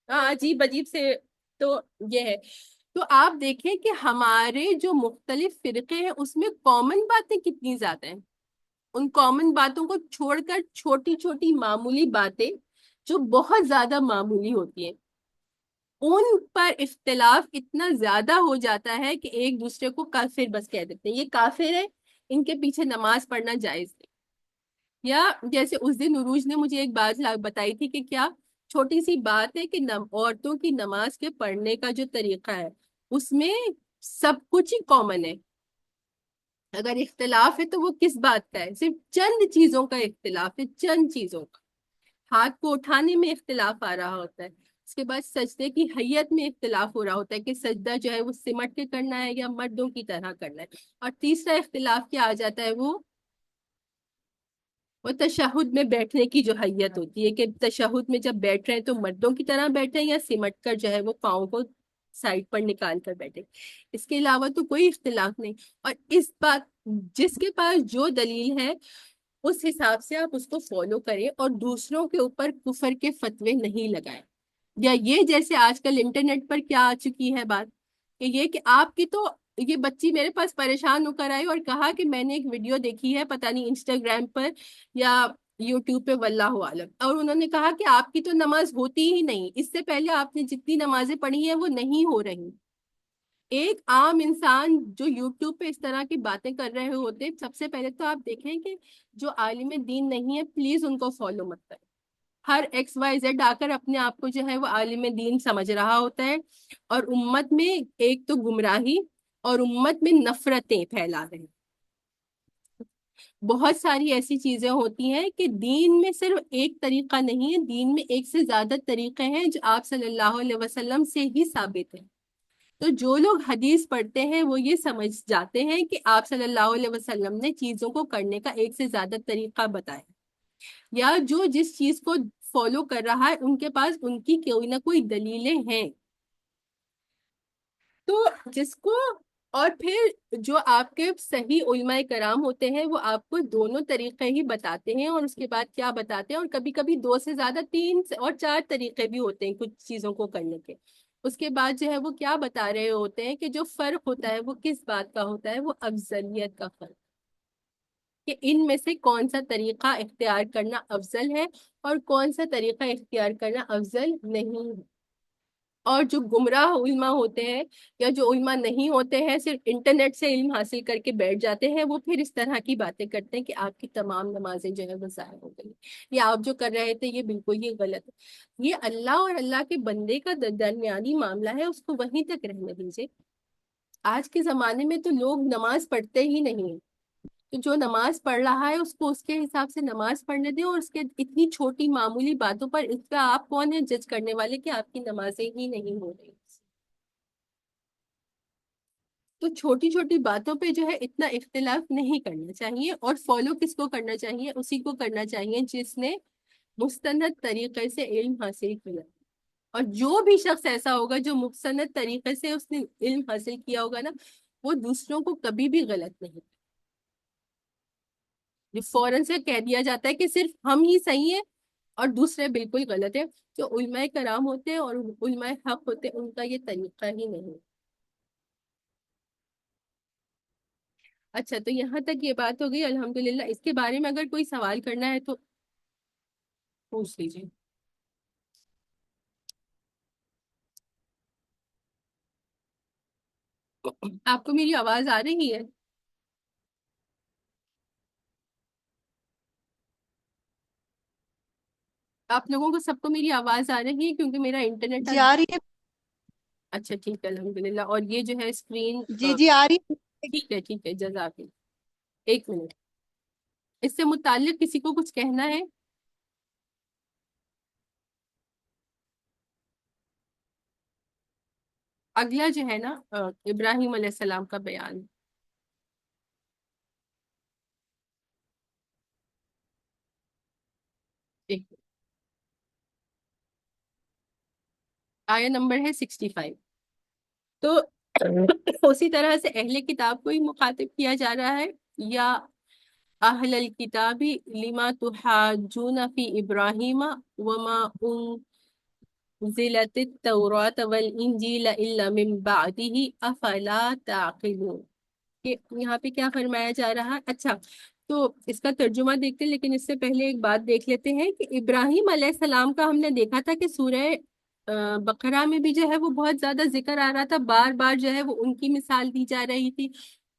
عجیب عجیب سے. تو یہ ہے. تو آپ دیکھیں کہ ہمارے جو مختلف فرقے ہیں اس میں کامن باتیں کتنی زیادہ ہیں. ان کامن باتوں کو چھوڑ کر چھوٹی چھوٹی معمولی باتیں جو بہت زیادہ معمولی ہوتی ہیں ان پر اختلاف اتنا زیادہ ہو جاتا ہے کہ ایک دوسرے کو کافر بس کہہ دیتے ہیں، یہ کافر ہے، ان کے پیچھے نماز پڑھنا جائز نہیں. یا جیسے اس دن عروج نے مجھے ایک بات بتائی تھی کہ کیا چھوٹی سی بات ہے کہ عورتوں کی نماز کے پڑھنے کا جو طریقہ ہے اس میں سب کچھ ہی کامن ہے. اگر اختلاف ہے تو وہ کس بات کا ہے؟ صرف چند چیزوں کا اختلاف ہے، چند چیزوں کا. ہاتھ کو اٹھانے میں اختلاف آ رہا ہوتا ہے، اس کے بعد سجدے کی حیت میں اختلاف ہو رہا ہوتا ہے کہ سجدہ جو ہے وہ سمٹ کے کرنا ہے یا مردوں کی طرح کرنا ہے. اور تیسرا اختلاف کیا آ جاتا ہے، وہ تشہد میں بیٹھنے کی جو حیت ہوتی ہے کہ تشہد میں جب بیٹھ رہے ہیں تو مردوں کی طرح بیٹھے یا سمٹ کر جو ہے وہ پاؤں کو سائڈ پر نکال کر بیٹھے. اس کے علاوہ تو کوئی اختلاف نہیں. اور اس بات جس کے پاس جو دلیل ہے اس حساب سے آپ اس کو فالو کریں اور دوسروں کے اوپر کفر کے فتوے نہیں لگائیں. یا یہ جیسے آج کل انٹرنیٹ پر کیا آ چکی ہے بات کہ یہ کہ آپ کی تو یہ بچی میرے پاس پریشان ہو کر آئی اور کہا کہ میں نے ایک ویڈیو دیکھی ہے پتہ نہیں انسٹاگرام پر یا یوٹیوب پہ واللہ عالم، اور انہوں نے کہا کہ آپ کی تو نماز ہوتی ہی نہیں، اس سے پہلے آپ نے جتنی نمازیں پڑھی ہیں وہ نہیں ہو رہی. ایک عام انسان جو یوٹیوب پہ اس طرح کی باتیں کر رہے ہوتے سب سے پہلے تو آپ دیکھیں کہ جو عالم دین نہیں ہے پلیز ان کو فالو مت کریں. ہر ایکس وائی زیڈ آ کر اپنے آپ کو جو ہے وہ عالم دین سمجھ رہا ہوتا ہے اور امت میں ایک تو گمراہی اور امت میں نفرتیں پھیلا رہے ہیں. بہت ساری ایسی چیزیں ہوتی ہیں کہ دین میں صرف ایک طریقہ نہیں ہے، دین میں ایک سے زیادہ طریقے ہیں جو آپ صلی اللہ علیہ وسلم سے ہی ثابت ہیں. تو جو لوگ حدیث پڑھتے ہیں وہ یہ سمجھ جاتے ہیں کہ آپ صلی اللہ علیہ وسلم نے چیزوں کو کرنے کا ایک سے زیادہ طریقہ بتایا، یا جو جس چیز کو فالو کر رہا ہے ان کے پاس ان کی کوئی نہ کوئی دلیلیں ہیں. تو جس کو اور پھر جو آپ کے صحیح علماء کرام ہوتے ہیں وہ آپ کو دونوں طریقے ہی بتاتے ہیں اور اس کے بعد کیا بتاتے ہیں، اور کبھی کبھی 2 سے زیادہ 3 اور 4 طریقے بھی ہوتے ہیں کچھ چیزوں کو کرنے کے. اس کے بعد جو ہے وہ کیا بتا رہے ہوتے ہیں کہ جو فرق ہوتا ہے وہ کس بات کا ہوتا ہے، وہ افضلیت کا فرق، کہ ان میں سے کون سا طریقہ اختیار کرنا افضل ہے اور کون سا طریقہ اختیار کرنا افضل نہیں ہے. اور جو گمراہ علماء ہوتے ہیں یا جو علماء نہیں ہوتے ہیں صرف انٹرنیٹ سے علم حاصل کر کے بیٹھ جاتے ہیں، وہ پھر اس طرح کی باتیں کرتے ہیں کہ آپ کی تمام نمازیں جو ہے وہ ضائع ہو گئی، یا آپ جو کر رہے تھے یہ بالکل ہی غلط ہے. یہ اللہ اور اللہ کے بندے کا درمیانی معاملہ ہے، اس کو وہیں تک رہنے دیجیے. آج کے زمانے میں تو لوگ نماز پڑھتے ہی نہیں ہیں. تو جو نماز پڑھ رہا ہے اس کو اس کے حساب سے نماز پڑھنے دیں، اور اس کے اتنی چھوٹی معمولی باتوں پر اس پہ آپ کون ہیں جج کرنے والے کہ آپ کی نمازیں ہی نہیں ہو رہی. تو چھوٹی چھوٹی باتوں پہ جو ہے اتنا اختلاف نہیں کرنا چاہیے، اور فالو کس کو کرنا چاہیے؟ اسی کو کرنا چاہیے جس نے مستند طریقے سے علم حاصل کیا. اور جو بھی شخص ایسا ہوگا جو مستند طریقے سے اس نے علم حاصل کیا ہوگا نا، وہ دوسروں کو کبھی بھی غلط نہیں، جو فوراً سے کہہ دیا جاتا ہے کہ صرف ہم ہی صحیح ہیں اور دوسرے بالکل غلط ہے. جو علماء کرام ہوتے ہیں اور علماء حق ہوتے ہیں ان کا یہ طریقہ ہی نہیں. اچھا، تو یہاں تک یہ بات ہو گئی الحمدللہ. اس کے بارے میں اگر کوئی سوال کرنا ہے تو پوچھ لیجیے. آپ کو میری آواز آ رہی ہے؟ آپ لوگوں کو سب کو میری آواز آ رہی ہے کیونکہ میرا انٹرنیٹ جی آ رہی ہے. اچھا ٹھیک ہے الحمدللہ. اور یہ جو ہے اسکرین جی جی آ رہی ہے. ٹھیک ہے ٹھیک ہے، جزاک اللہ. ایک منٹ، اس سے متعلق کسی کو کچھ کہنا ہے؟ اگلا جو ہے نا ابراہیم علیہ السلام کا بیان. ایک آیا نمبر ہے 65. تو اسی طرح سے اہل کتاب کو ہی مخاطب کیا جا رہا ہے. یا اہل الکتاب لما تحاجون فی ابراہیم وما انزلت التوراۃ والانجیل الا من بعدہ افلا تعقلون. کہ یہاں پہ کیا فرمایا جا رہا ہے. اچھا، تو اس کا ترجمہ دیکھتے ہیں، لیکن اس سے پہلے ایک بات دیکھ لیتے ہیں کہ ابراہیم علیہ السلام کا ہم نے دیکھا تھا کہ سورہ بقرہ میں بھی جو ہے وہ بہت زیادہ ذکر آ رہا تھا، بار بار جو ہے وہ ان کی مثال دی جا رہی تھی،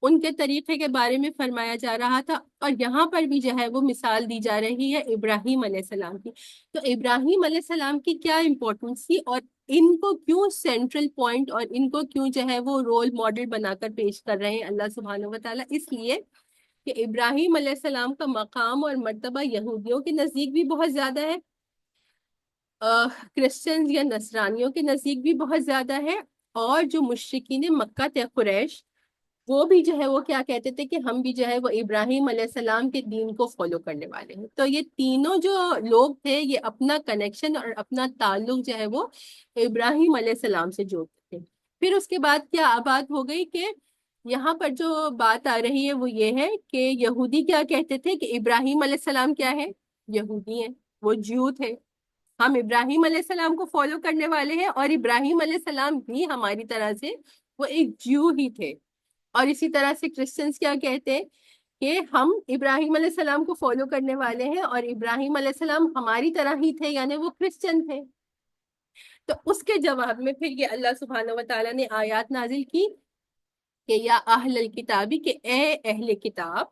ان کے طریقے کے بارے میں فرمایا جا رہا تھا، اور یہاں پر بھی جو ہے وہ مثال دی جا رہی ہے ابراہیم علیہ السلام کی. تو ابراہیم علیہ السلام کی کیا امپورٹنس تھی، اور ان کو کیوں سینٹرل پوائنٹ اور ان کو کیوں جو ہے وہ رول ماڈل بنا کر پیش کر رہے ہیں اللہ سبحانہ و تعالیٰ. اس لیے کہ ابراہیم علیہ السلام کا مقام اور مرتبہ یہودیوں کے نزدیک بھی بہت زیادہ ہے، کرسچنز یا نصرانیوں کے نزدیک بھی بہت زیادہ ہے، اور جو مشرکین مکہ تھے قریش، وہ بھی جو ہے وہ کیا کہتے تھے کہ ہم بھی جو ہے وہ ابراہیم علیہ السلام کے دین کو فالو کرنے والے ہیں. تو یہ تینوں جو لوگ تھے یہ اپنا کنیکشن اور اپنا تعلق جو ہے وہ ابراہیم علیہ السلام سے جوڑتے تھے. پھر اس کے بعد کیا بات ہو گئی کہ یہاں پر جو بات آ رہی ہے وہ یہ ہے کہ یہودی کیا کہتے تھے کہ ابراہیم علیہ السلام کیا ہے، یہودی ہیں، وہ جیو تھے، ہم ابراہیم علیہ السلام کو فالو کرنے والے ہیں، اور ابراہیم علیہ السلام بھی ہماری طرح سے وہ ایک جیو ہی تھے. اور اسی طرح سے کرسچنس کیا کہتے ہیں کہ ہم ابراہیم علیہ السلام کو فالو کرنے والے ہیں، اور ابراہیم علیہ السلام ہماری طرح ہی تھے، یعنی وہ کرسچن تھے. تو اس کے جواب میں پھر یہ اللہ سبحانہ و تعالیٰ نے آیات نازل کی کہ یا اہل الکتابی، کہ اے اہل کتاب،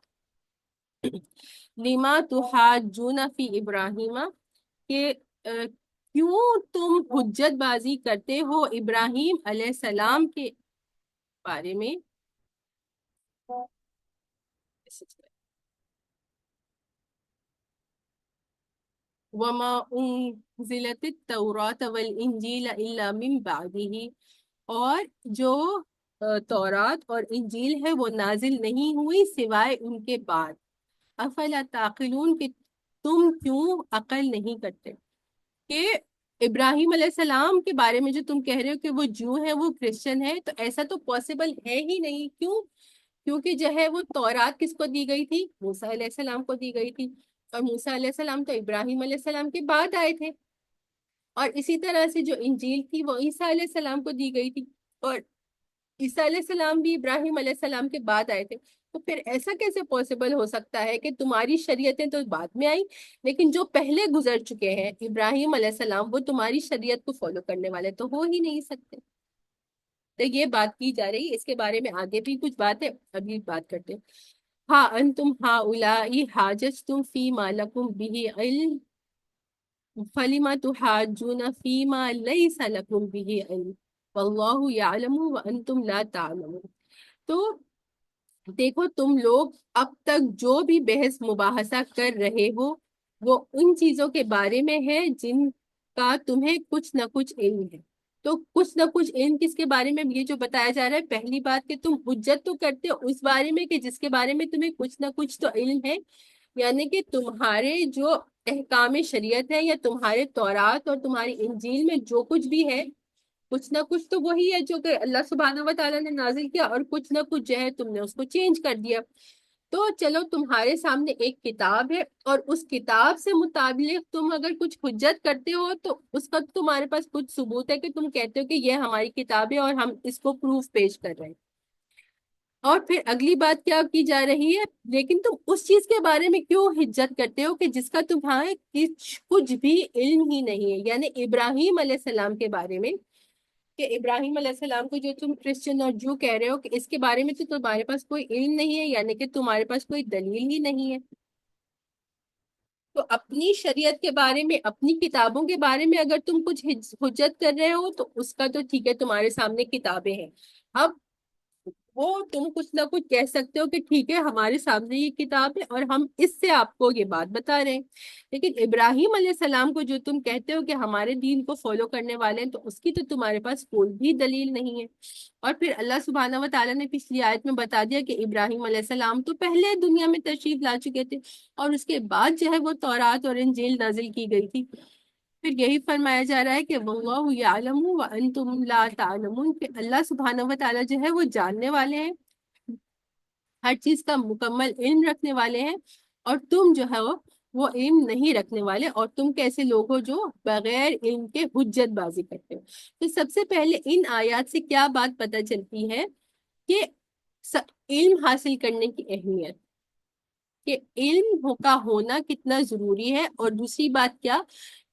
لما تحاجون فی ابراہیم، کہ کیوں تم حجت بازی کرتے ہو ابراہیم علیہ السلام کے بارے میں. وما انزلت التوراۃ والانجیل الا من بعدہ، اور جو تورات اور انجیل ہے وہ نازل نہیں ہوئی سوائے ان کے بعد. افلا تعقلون، کہ تم کیوں عقل نہیں کرتے. کہ ابراہیم علیہ السلام کے بارے میں جو تم کہہ رہے ہو کہ وہ جو ہے وہ کرسچن ہے، تو ایسا تو پاسبل ہے ہی نہیں. کیوں؟ کیونکہ جو ہے وہ تورات کس کو دی گئی تھی، موسیٰ علیہ السلام کو دی گئی تھی، اور موسیٰ علیہ السلام تو ابراہیم علیہ السلام کے بعد آئے تھے. اور اسی طرح سے جو انجیل تھی وہ عیسیٰ علیہ السلام کو دی گئی تھی، اور عیسیٰ علیہ السلام بھی ابراہیم علیہ السلام کے بعد آئے تھے. تو پھر ایسا کیسے پاسبل ہو سکتا ہے کہ تمہاری شریعتیں تو بعد میں آئیں، لیکن جو پہلے گزر چکے ہیں ابراہیم علیہ السلام، وہ تمہاری شریعت کو فالو کرنے والے تو ہو ہی نہیں سکتے. تو یہ بات کی جا رہی ہے، اس کے بارے میں آگے بھی کچھ بات ہے، ابھی بات کرتے ہیں. ہاں انتم ہاؤلائی حاججتم فیما لکم بہ علم فلما تحاجون فیما لیس لکم بہ علم واللہ یعلم وانتم لا تعلمون. تو دیکھو تم لوگ اب تک جو بھی بحث مباحثہ کر رہے ہو وہ ان چیزوں کے بارے میں ہے جن کا تمہیں کچھ نہ کچھ علم ہے. تو کچھ نہ کچھ علم کس کے بارے میں، یہ جو بتایا جا رہا ہے، پہلی بات کہ تم حجت تو کرتے ہو اس بارے میں کہ جس کے بارے میں تمہیں کچھ نہ کچھ تو علم ہے، یعنی کہ تمہارے جو احکام شریعت ہے یا تمہارے تورات اور تمہاری انجیل میں جو کچھ بھی ہے، کچھ نہ کچھ تو وہی ہے جو کہ اللہ سبحانہ و تعالیٰ نے نازل کیا، اور کچھ نہ کچھ جو ہے تم نے اس کو چینج کر دیا. تو چلو تمہارے سامنے ایک کتاب ہے، اور اس کتاب سے متعلق تم اگر کچھ حجت کرتے ہو تو اس کا تمہارے پاس کچھ ثبوت ہے کہ تم کہتے ہو کہ یہ ہماری کتاب ہے اور ہم اس کو پروف پیش کر رہے ہیں. اور پھر اگلی بات کیا کی جا رہی ہے، لیکن تم اس چیز کے بارے میں کیوں حجت کرتے ہو کہ جس کا تمہارے کچھ بھی علم ہی نہیں ہے، یعنی ابراہیم علیہ السلام کے بارے میں، کہ ابراہیم علیہ السلام کو جو تم کرسچن اور جو کہہ رہے ہو کہ اس کے بارے میں تو تمہارے پاس کوئی علم نہیں ہے، یعنی کہ تمہارے پاس کوئی دلیل ہی نہیں ہے. تو اپنی شریعت کے بارے میں، اپنی کتابوں کے بارے میں اگر تم کچھ حجت کر رہے ہو تو اس کا تو ٹھیک ہے، تمہارے سامنے کتابیں ہیں. اب وہ تم کچھ نہ کچھ کہہ سکتے ہو کہ ٹھیک ہے ہمارے سامنے یہ کتاب ہے اور ہم اس سے آپ کو یہ بات بتا رہے ہیں، لیکن ابراہیم علیہ السلام کو جو تم کہتے ہو کہ ہمارے دین کو فالو کرنے والے ہیں، تو اس کی تو تمہارے پاس کوئی بھی دلیل نہیں ہے۔ اور پھر اللہ سبحانہ و تعالیٰ نے پچھلی آیت میں بتا دیا کہ ابراہیم علیہ السلام تو پہلے دنیا میں تشریف لا چکے تھے، اور اس کے بعد جو ہے وہ تورات اور انجیل نازل کی گئی تھی۔ پھر یہی فرمایا جا رہا ہے کہ واللہ یعلم وانتم لا تعلمون، کہ اللہ سبحانہ و تعالیٰ جو ہے وہ جاننے والے ہیں، ہر چیز کا مکمل علم رکھنے والے ہیں، اور تم جو ہے وہ علم نہیں رکھنے والے، اور تم کیسے لوگ ہو جو بغیر علم کے حجت بازی کرتے ہو۔ تو سب سے پہلے ان آیات سے کیا بات پتہ چلتی ہے کہ علم حاصل کرنے کی اہمیت، کہ علم کا ہونا کتنا ضروری ہے، اور دوسری بات کیا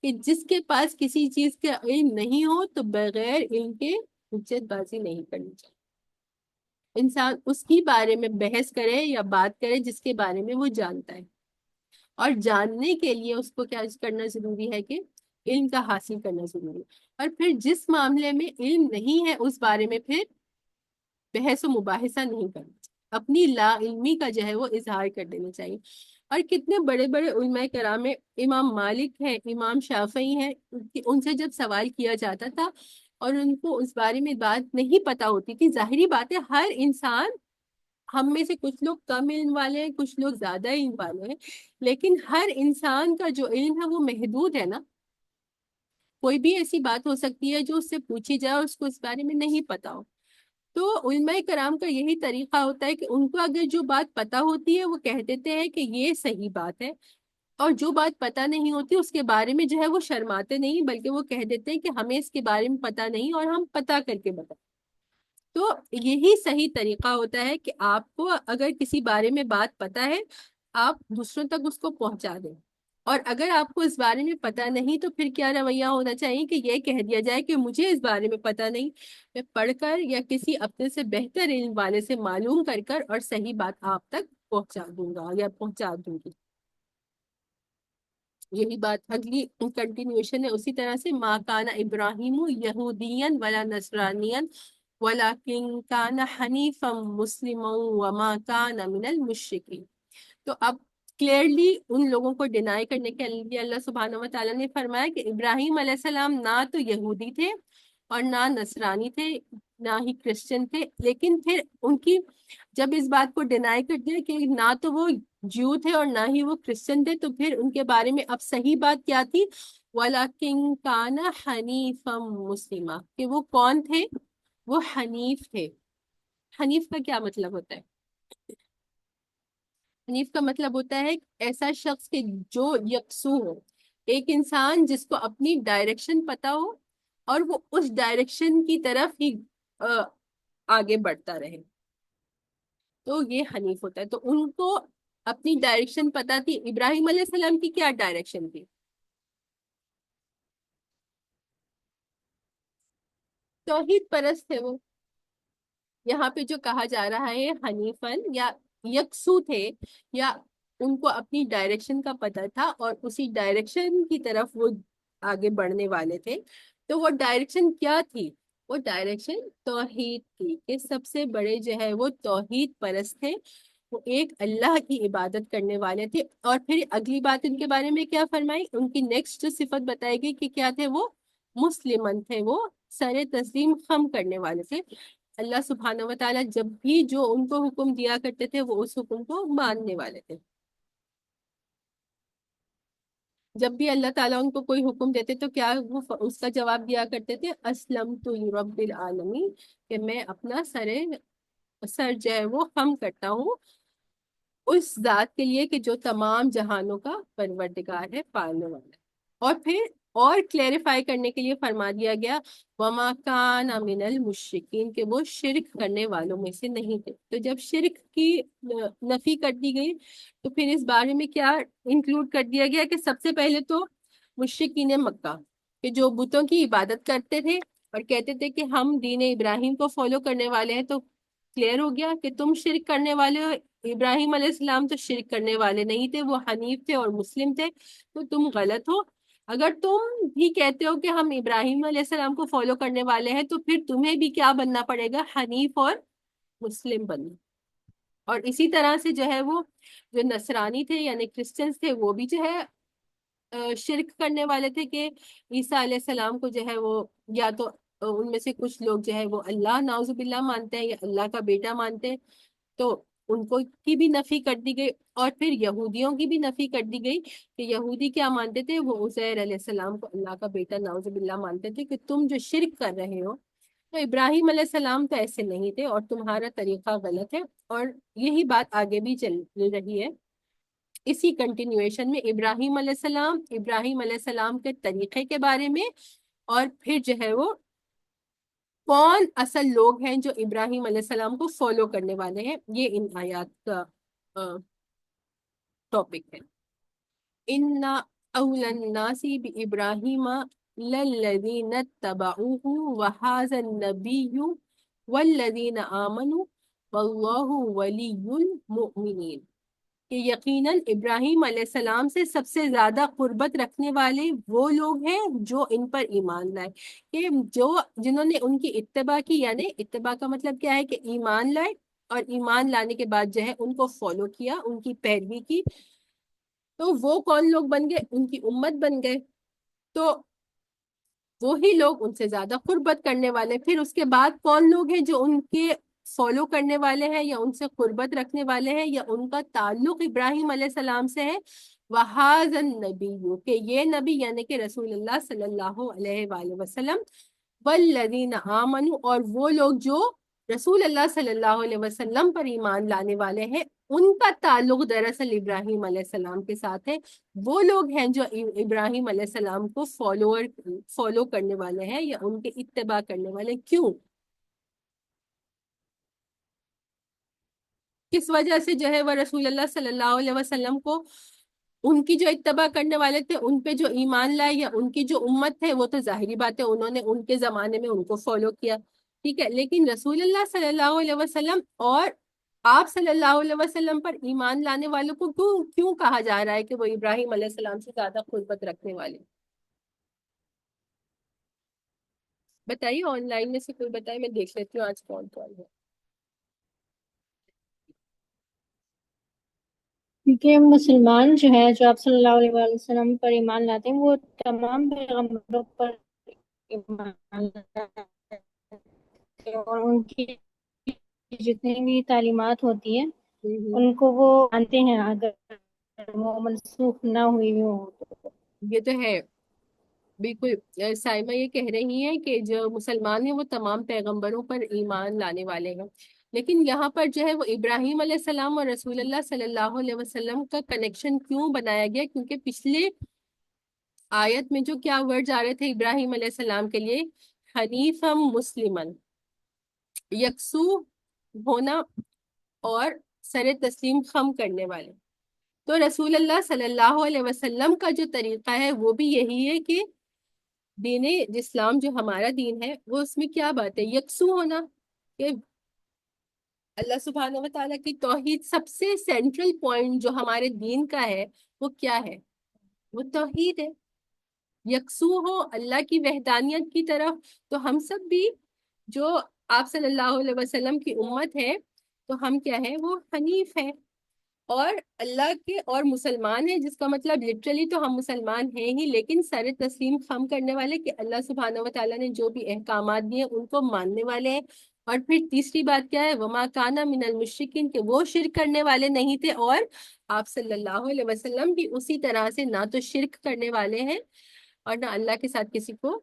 کہ جس کے پاس کسی چیز کا علم نہیں ہو تو بغیر علم کے حجت بازی نہیں کرنی چاہیے۔ انسان اس کی بارے میں بحث کرے یا بات کرے جس کے بارے میں وہ جانتا ہے، اور جاننے کے لیے اس کو کیا کرنا ضروری ہے کہ علم کا حاصل کرنا ضروری ہے۔ اور پھر جس معاملے میں علم نہیں ہے اس بارے میں پھر بحث و مباحثہ نہیں کرنا چاہیے، اپنی لا علمی کا جو ہے وہ اظہار کر دینا چاہیے۔ اور کتنے بڑے بڑے علماء کرام ہیں، امام مالک ہے، امام شافعی ہیں، ان سے جب سوال کیا جاتا تھا اور ان کو اس بارے میں بات نہیں پتا ہوتی تھی، ظاہری بات ہے ہر انسان، ہم میں سے کچھ لوگ کم علم والے ہیں، کچھ لوگ زیادہ علم والے ہیں، لیکن ہر انسان کا جو علم ہے وہ محدود ہے نا۔ کوئی بھی ایسی بات ہو سکتی ہے جو اس سے پوچھی جائے اور اس کو اس بارے میں نہیں پتا ہو، تو علماء کرام کا یہی طریقہ ہوتا ہے کہ ان کو اگر جو بات پتا ہوتی ہے وہ کہہ دیتے ہیں کہ یہ صحیح بات ہے، اور جو بات پتا نہیں ہوتی اس کے بارے میں جو ہے وہ شرماتے نہیں، بلکہ وہ کہہ دیتے ہیں کہ ہمیں اس کے بارے میں پتا نہیں اور ہم پتا کر کے بتائیں۔ تو یہی صحیح طریقہ ہوتا ہے کہ آپ کو اگر کسی بارے میں بات پتا ہے آپ دوسروں تک اس کو پہنچا دیں، اور اگر آپ کو اس بارے میں پتا نہیں تو پھر کیا رویہ ہونا چاہیے کہ یہ کہہ دیا جائے کہ مجھے اس بارے میں پتا نہیں، میں پڑھ کر یا کسی اپنے سے بہتر علم والے سے معلوم کر کر اور صحیح بات آپ تک پہنچا دوں گا یا پہنچا دوں گی۔ یہی بات اگلی کنٹینیوشن ہے اسی طرح سے، ما کان ابراہیم یہودیا ولا نصرانیا ولکن کان حنیفا مسلما وما کان من المشرکین۔ تو اب کلیئرلی ان لوگوں کو ڈینائی کرنے کے لیے اللہ سبحانہ و تعالیٰ نے فرمایا کہ ابراہیم علیہ السلام نہ تو یہودی تھے اور نہ نصرانی تھے، نہ ہی کرسچن تھے، لیکن پھر ان کی جب اس بات کو ڈینائی کر دیا کہ نہ تو وہ جیو تھے اور نہ ہی وہ کرسچن تھے، تو پھر ان کے بارے میں اب صحیح بات کیا تھی؟ وَلَكِنْ كَانَ حَنِيفًا مُسْلِمًا، کہ وہ کون تھے؟ وہ حنیف تھے۔ حنیف کا کیا مطلب ہوتا ہے؟ حنیف کا مطلب ہوتا ہے ایسا شخص کہ جو یکسو ہو، ایک انسان جس کو اپنی ڈائریکشن پتا ہو اور وہ اس ڈائریکشن کی طرف ہی آگے بڑھتا رہے، تو یہ حنیف ہوتا ہے۔ تو ان کو اپنی ڈائریکشن پتا تھی۔ ابراہیم علیہ السلام کی کیا ڈائریکشن تھی؟ توحید پرست تھے وہ۔ یہاں پہ جو کہا جا رہا ہے حنیفن یا یکسو تھے، یا ان کو اپنی ڈائریکشن کا پتہ تھا اور اسی ڈائریکشن کی طرف وہ آگے بڑھنے والے تھے، تو وہ ڈائریکشن کیا تھی؟ وہ ڈائریکشن توحید تھی، کہ سب سے بڑے جو ہے وہ توحید پرست تھے، وہ ایک اللہ کی عبادت کرنے والے تھے۔ اور پھر اگلی بات ان کے بارے میں کیا فرمائی؟ ان کی نیکسٹ جو صفت بتائے گی کہ کیا تھے؟ وہ مسلمن تھے، وہ سر تسلیم خم کرنے والے تھے۔ اللہ سبحانہ و تعالیٰ جب بھی جو ان کو حکم دیا کرتے تھے وہ اس حکم کو ماننے والے تھے۔ جب بھی اللہ تعالیٰ ان کو کوئی حکم دیتے تو کیا وہ اس کا جواب دیا کرتے تھے؟ اسلمت لرب العالمین، کہ میں اپنا سر جو ہے وہ خم کرتا ہوں اس ذات کے لیے کہ جو تمام جہانوں کا پروردگار ہے، پالنے والا ہے۔ اور پھر اور کلیریفائی کرنے کے لیے فرما دیا گیا وما کان من المشرکین، کہ وہ شرک کرنے والوں میں سے نہیں تھے۔ تو جب شرک کی نفی کر دی گئی تو پھر اس بارے میں کیا انکلوڈ کر دیا گیا کہ سب سے پہلے تو مشرکین مکہ، کہ جو بتوں کی عبادت کرتے تھے اور کہتے تھے کہ ہم دین ابراہیم کو فالو کرنے والے ہیں، تو کلیئر ہو گیا کہ تم شرک کرنے والے ہو۔ ابراہیم علیہ السلام تو شرک کرنے والے نہیں تھے، وہ حنیف تھے اور مسلم تھے، تو تم غلط ہو۔ اگر تم بھی کہتے ہو کہ ہم ابراہیم علیہ السلام کو فالو کرنے والے ہیں تو پھر تمہیں بھی کیا بننا پڑے گا؟ حنیف اور مسلم بنو. اور اسی طرح سے جو ہے وہ جو نصرانی تھے یعنی کرسچنس تھے وہ بھی جو ہے شرک کرنے والے تھے کہ عیسیٰ علیہ السلام کو جو ہے وہ یا تو ان میں سے کچھ لوگ جو ہے وہ اللہ نعوذ باللہ مانتے ہیں یا اللہ کا بیٹا مانتے ہیں. تو ان کو کی بھی نفی کر دی گئی. اور پھر یہودیوں کی بھی نفی کر دی گئی کہ یہودی کیا مانتے تھے, وہ عزیر علیہ السلام کو اللہ کا بیٹا نعوذ باللہ مانتے تھے کہ تم جو شرک کر رہے ہو تو ابراہیم علیہ السلام تو ایسے نہیں تھے اور تمہارا طریقہ غلط ہے. اور یہی بات آگے بھی چل رہی ہے اسی کنٹینیویشن میں ابراہیم علیہ السلام کے طریقے کے بارے میں, اور پھر جو ہے وہ کون اصل لوگ ہیں جو ابراہیم علیہ السلام کو فالو کرنے والے ہیں. یہ ان آیات کا ٹاپک ہے. ان اول الناس بابراہیم للذین اتبعوه وهذا النبی والذین آمنوا واللہ ولی المؤمنین. کہ یقیناً ابراہیم علیہ السلام سے سب سے زیادہ قربت رکھنے والے وہ لوگ ہیں جو ان پر ایمان لائے, کہ جنہوں نے ان کی اتباع کی, یعنی اتباع کا مطلب کیا ہے کہ ایمان لائے اور ایمان لانے کے بعد جو ہے ان کو فالو کیا, ان کی پیروی کی. تو وہ کون لوگ بن گئے, ان کی امت بن گئے. تو وہی لوگ ان سے زیادہ قربت کرنے والے. پھر اس کے بعد کون لوگ ہیں جو ان کے فالو کرنے والے ہیں یا ان سے قربت رکھنے والے ہیں یا ان کا تعلق ابراہیم علیہ السلام سے ہے, وَهَذَا النَّبِيُّ کہ یہ نبی یعنی کہ رسول اللہ صلی اللہ علیہ وآلہ وسلم, وَالَّذِينَ آمَنُوا اور وہ لوگ جو رسول اللہ صلی اللہ علیہ وسلم پر ایمان لانے والے ہیں, ان کا تعلق دراصل ابراہیم علیہ السلام کے ساتھ ہے. وہ لوگ ہیں جو ابراہیم علیہ السلام کو فالو کرنے والے ہیں یا ان کے اتباع کرنے والے. کیوں, کس وجہ سے جو ہے وہ رسول اللہ صلی اللہ علیہ وسلم کو ان کی جو اتباع کرنے والے تھے ان پہ جو ایمان لائے یا ان کی جو امت ہے وہ تو ظاہری بات ہے انہوں نے ان کے زمانے میں ان کو فالو کیا, ٹھیک ہے. لیکن رسول اللہ صلی اللہ علیہ وسلم اور آپ صلی اللہ علیہ وسلم پر ایمان لانے والوں کو کیوں کہا جا رہا ہے کہ وہ ابراہیم علیہ السلام سے زیادہ قربت رکھنے والے؟ بتائیے, آن لائن میں سے کوئی بتائے, میں دیکھ لیتی ہوں آج کون کون ہے. کیونکہ مسلمان جو ہے جو آپ صلی اللہ علیہ وآلہ وسلم پر ایمان لاتے ہیں وہ تمام پیغمبروں پر ایمان لاتے ہیں اور ان کی جتنی بھی تعلیمات ہوتی ہیں ان کو وہ مانتے ہیں اگر وہ منسوخ نہ ہوئی ہو. یہ تو ہے بالکل. سائمہ یہ کہہ رہی ہیں کہ جو مسلمان ہیں وہ تمام پیغمبروں پر ایمان لانے والے ہیں, لیکن یہاں پر جو ہے وہ ابراہیم علیہ السلام اور رسول اللہ صلی اللہ علیہ وسلم کا کنیکشن کیوں بنایا گیا, کیونکہ پچھلے آیت میں جو کیا ورڈ جا رہے تھے ابراہیم علیہ السلام کے لیے, حنیفم مسلمن, یکسو ہونا اور سر تسلیم خم کرنے والے. تو رسول اللہ صلی اللہ علیہ وسلم کا جو طریقہ ہے وہ بھی یہی ہے کہ دین اسلام جو ہمارا دین ہے وہ اس میں کیا بات ہے, یکسو ہونا, کہ اللہ سبحانہ و تعالیٰ کی توحید سب سے سینٹرل پوائنٹ جو ہمارے دین کا ہے وہ کیا ہے, وہ توحید ہے. یکسو ہو اللہ کی وحدانیت کی طرف. تو ہم سب بھی جو آپ صلی اللہ علیہ وسلم کی امت ہے تو ہم کیا ہے, وہ حنیف ہے اور اللہ کے اور مسلمان ہیں, جس کا مطلب لٹرلی تو ہم مسلمان ہیں ہی, لیکن سر تسلیم خم کرنے والے کہ اللہ سبحانہ و تعالیٰ نے جو بھی احکامات دیے ان کو ماننے والے ہیں. اور پھر تیسری بات کیا ہے, وما کانا من المشرکین, کہ وہ شرک کرنے والے نہیں تھے اور آپ صلی اللہ علیہ وسلم بھی اسی طرح سے نہ تو شرک کرنے والے ہیں اور نہ اللہ کے ساتھ کسی کو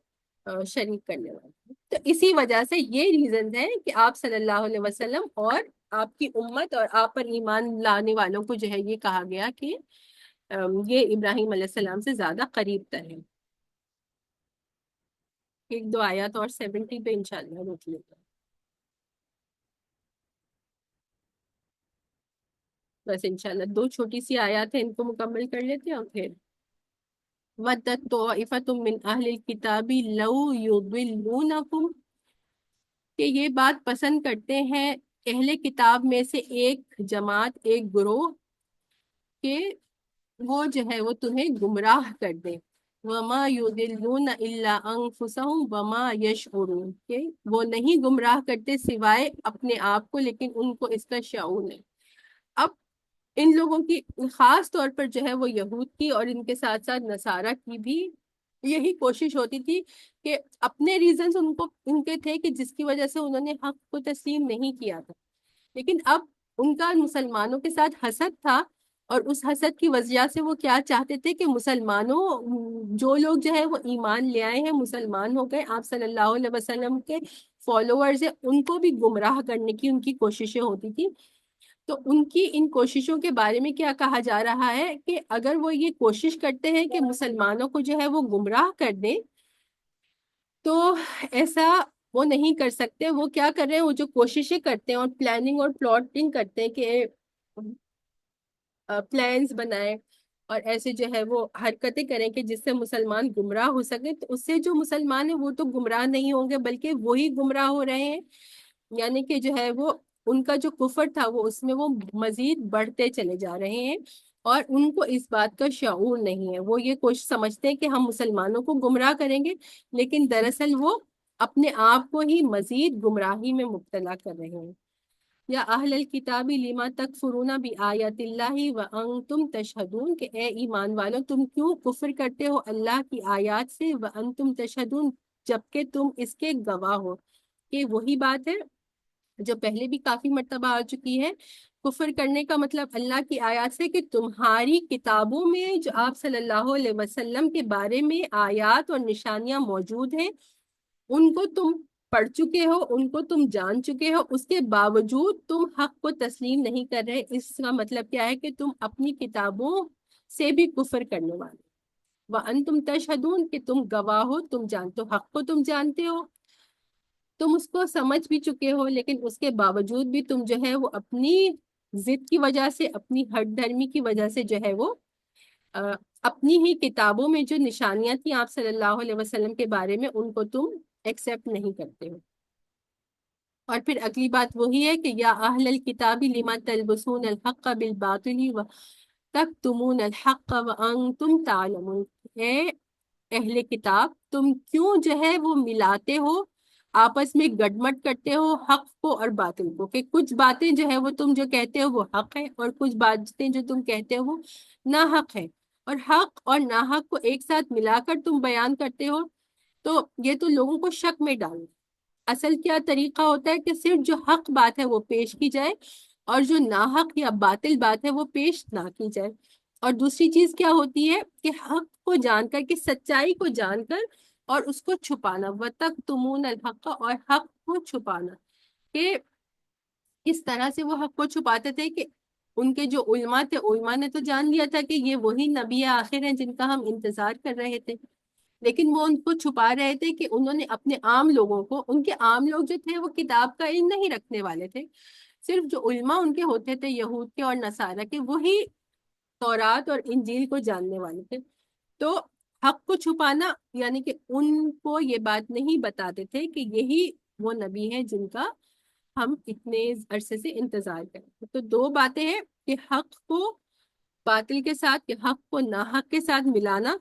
شریک کرنے والے ہیں. تو اسی وجہ سے یہ ریزن ہے کہ آپ صلی اللہ علیہ وسلم اور آپ کی امت اور آپ پر ایمان لانے والوں کو جو ہے یہ کہا گیا کہ یہ ابراہیم علیہ السلام سے زیادہ قریب تر ہے. ایک دو آیات اور 70 پہ انشاءاللہ روک لیتے ہیں. بس انشاءاللہ دو چھوٹی سی آیات ہیں, ان کو مکمل کر لیتے ہیں اور پھر وَدَّتْ طَائِفَةٌ مِّنْ أَهْلِ الْكِتَابِ لَوْ يُضِلُّونَكُمْ, کہ یہ بات پسند کرتے ہیں اہل کتاب میں سے ایک جماعت, ایک گروہ, کہ وہ جو ہے وہ تمہیں گمراہ کر دیں. وما یضلون الا انفسهم وما یشعرون، کہ وہ نہیں گمراہ کرتے سوائے اپنے آپ کو، لیکن ان کو اس کا شعور نہیں۔ اب ان لوگوں کی خاص طور پر جو ہے وہ یہود کی اور ان کے ساتھ ساتھ نصارہ کی بھی یہی کوشش ہوتی تھی کہ اپنے ریزنز ان کے تھے کہ جس کی وجہ سے انہوں نے حق کو تسلیم نہیں کیا تھا، لیکن اب ان کا مسلمانوں کے ساتھ حسد تھا، اور اس حسد کی وجہ سے وہ کیا چاہتے تھے کہ مسلمانوں، جو لوگ جو ہے وہ ایمان لے آئے ہیں، مسلمان ہو گئے، آپ صلی اللہ علیہ وسلم کے فالوورز ہیں، ان کو بھی گمراہ کرنے کی ان کی کوششیں ہوتی تھی۔ تو ان کی ان کوششوں کے بارے میں کیا کہا جا رہا ہے کہ اگر وہ یہ کوشش کرتے ہیں کہ مسلمانوں کو جو ہے وہ گمراہ کر دیں، تو ایسا وہ نہیں کر سکتے۔ وہ کیا کر رہے ہیں، وہ جو کوششیں کرتے ہیں اور پلاننگ اور پلاٹنگ کرتے ہیں کہ پلانز بنائیں اور ایسے جو ہے وہ حرکتیں کریں کہ جس سے مسلمان گمراہ ہو سکے، تو اس سے جو مسلمان ہیں وہ تو گمراہ نہیں ہوں گے بلکہ وہی گمراہ ہو رہے ہیں، یعنی کہ جو ہے وہ ان کا جو کفر تھا وہ اس میں وہ مزید بڑھتے چلے جا رہے ہیں، اور ان کو اس بات کا شعور نہیں ہے۔ وہ یہ کوشش سمجھتے ہیں کہ ہم مسلمانوں کو گمراہ کریں گے، لیکن دراصل وہ اپنے آپ کو ہی مزید گمراہی میں مبتلا کر رہے ہیں۔ یا اہل الکتاب لما تکفرون بآیات اللہ وانتم تشہدون، کہ اے ایمان والو تم کیوں کفر کرتے ہو اللہ کی آیات سے، وانتم تشہدون، جبکہ تم اس کے گواہ ہو۔ کہ وہی بات ہے جو پہلے بھی کافی مرتبہ آ چکی ہے، کفر کرنے کا مطلب اللہ کی آیات سے کہ تمہاری کتابوں میں جو آپ صلی اللہ علیہ وسلم کے بارے میں آیات اور نشانیاں موجود ہیں، ان کو تم پڑھ چکے ہو، ان کو تم جان چکے ہو، اس کے باوجود تم حق کو تسلیم نہیں کر رہے۔ اس کا مطلب کیا ہے کہ تم اپنی کتابوں سے بھی کفر کرنے والے، وَأَنْتُمْ تَشْهَدُونَ، کہ تم گواہ ہو، تم جانتے ہو، حق کو تم جانتے ہو، تم اس کو سمجھ بھی چکے ہو، لیکن اس کے باوجود بھی تم جو ہے وہ اپنی ضد کی وجہ سے، اپنی ہٹ دھرمی کی وجہ سے جو ہے وہ اپنی ہی کتابوں میں جو نشانیاں تھیں آپ صلی اللہ علیہ وسلم کے بارے میں، ان کو تم ایکسیپٹ نہیں کرتے ہو۔ اور پھر اگلی بات وہی ہے کہ یا اہل الکتاب لما تلبسون الحق بالباطل وتکتمون الحق وانتم تعلمون، اے اہل کتاب تم کیوں جو ہے وہ ملاتے ہو، آپس میں گڈمٹ کرتے ہو حق کو اور باطل کو، کہ کچھ باتیں جو ہے وہ تم جو کہتے ہو وہ حق ہے، اور کچھ باتیں جو تم کہتے ہو وہ ناحق ہے، اور حق اور ناحق کو ایک ساتھ ملا کر تم بیان کرتے ہو، تو یہ تو لوگوں کو شک میں ڈالو۔ اصل کیا طریقہ ہوتا ہے کہ صرف جو حق بات ہے وہ پیش کی جائے، اور جو ناحق یا باطل بات ہے وہ پیش نہ کی جائے۔ اور دوسری چیز کیا ہوتی ہے کہ حق کو جان کر، کہ سچائی کو جان کر اور اس کو چھپانا، وَتَكْتُمُونَ الْحَقَّ، اور حق کو چھپانا، کہ کس طرح سے وہ حق کو چھپاتے تھے کہ ان کے جو علماء تھے، علماء نے تو جان لیا تھا کہ یہ وہی نبی آخر ہیں جن کا ہم انتظار کر رہے تھے، لیکن وہ ان کو چھپا رہے تھے کہ انہوں نے اپنے عام لوگوں کو، ان کے عام لوگ جو تھے وہ کتاب کا علم نہیں رکھنے والے تھے، صرف جو علماء ان کے ہوتے تھے یہود کے اور نصارہ کے، وہی تورات اور انجیل کو جاننے والے تھے۔ تو حق کو چھپانا یعنی کہ ان کو یہ بات نہیں بتاتے تھے کہ یہی وہ نبی ہے جن کا ہم اتنے عرصے سے انتظار کریں۔ تو دو باتیں ہیں کہ حق کو باطل کے ساتھ، کہ حق کو ناحق کے ساتھ ملانا،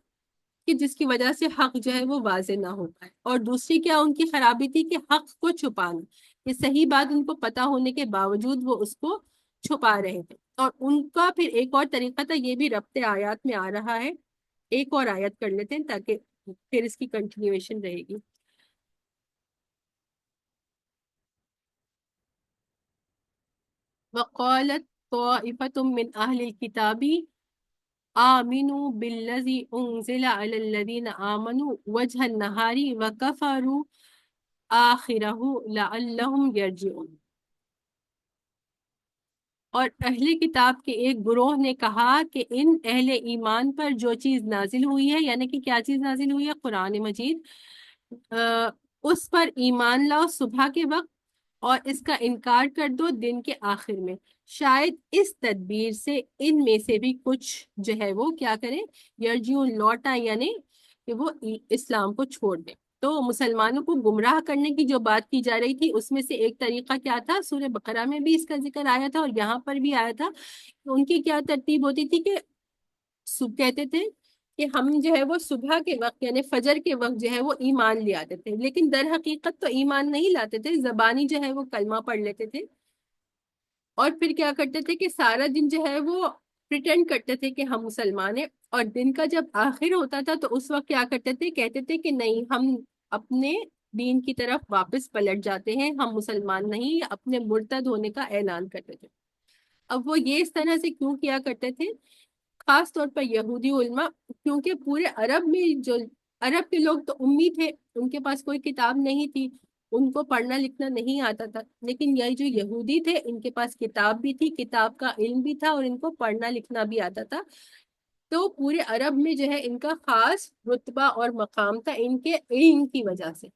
کہ جس کی وجہ سے حق جو ہے وہ واضح نہ ہو پائے، اور دوسری کیا ان کی خرابی تھی کہ حق کو چھپانا، یہ صحیح بات ان کو پتا ہونے کے باوجود وہ اس کو چھپا رہے تھے۔ اور ان کا پھر ایک اور طریقہ تھا، یہ بھی ربط آیات میں آ رہا ہے، ایک اور آیت کر لیتے ہیں تاکہ پھر اس کی کنٹینیویشن رہے گی۔ وقالت طائفة من أهل الكتاب آمنوا بالذي أنزل على الذين آمنوا وجه النهار وكفروا آخره لعلهم يرجعون۔ اور اہل کتاب کے ایک گروہ نے کہا کہ ان اہل ایمان پر جو چیز نازل ہوئی ہے، یعنی کہ کیا چیز نازل ہوئی ہے، قرآن مجید، اس پر ایمان لاؤ صبح کے وقت، اور اس کا انکار کر دو دن کے آخر میں، شاید اس تدبیر سے ان میں سے بھی کچھ جو ہے وہ کیا کریں، یرجیون، لوٹا، یعنی کہ وہ اسلام کو چھوڑ دیں۔ تو مسلمانوں کو گمراہ کرنے کی جو بات کی جا رہی تھی اس میں سے ایک طریقہ کیا تھا، سورہ بقرہ میں بھی اس کا ذکر آیا تھا اور یہاں پر بھی آیا تھا، ان کی کیا ترتیب ہوتی تھی کہ کہتے تھے کہ ہم جو ہے وہ صبح کے وقت یعنی فجر کے وقت جو ہے وہ ایمان لے آتے تھے، لیکن در حقیقت تو ایمان نہیں لاتے تھے، زبانی جو ہے وہ کلمہ پڑھ لیتے تھے، اور پھر کیا کرتے تھے کہ سارا دن جو ہے وہ پریٹینڈ کرتے تھے کہ ہم مسلمان ہیں، اور دن کا جب آخر ہوتا تھا تو اس وقت کیا کرتے تھے، کہتے تھے کہ نہیں، ہم اپنے دین کی طرف واپس پلٹ جاتے ہیں، ہم مسلمان نہیں، اپنے مرتد ہونے کا اعلان کرتے تھے۔ اب وہ یہ اس طرح سے کیوں کیا کرتے تھے؟ خاص طور پر یہودی علماء، کیونکہ پورے عرب میں جو عرب کے لوگ تو امی تھے، ان کے پاس کوئی کتاب نہیں تھی، ان کو پڑھنا لکھنا نہیں آتا تھا، لیکن یہ جو یہودی تھے ان کے پاس کتاب بھی تھی، کتاب کا علم بھی تھا، اور ان کو پڑھنا لکھنا بھی آتا تھا، تو پورے عرب میں جو ہے ان کا خاص رتبہ اور مقام تھا ان کے علم کی وجہ سے۔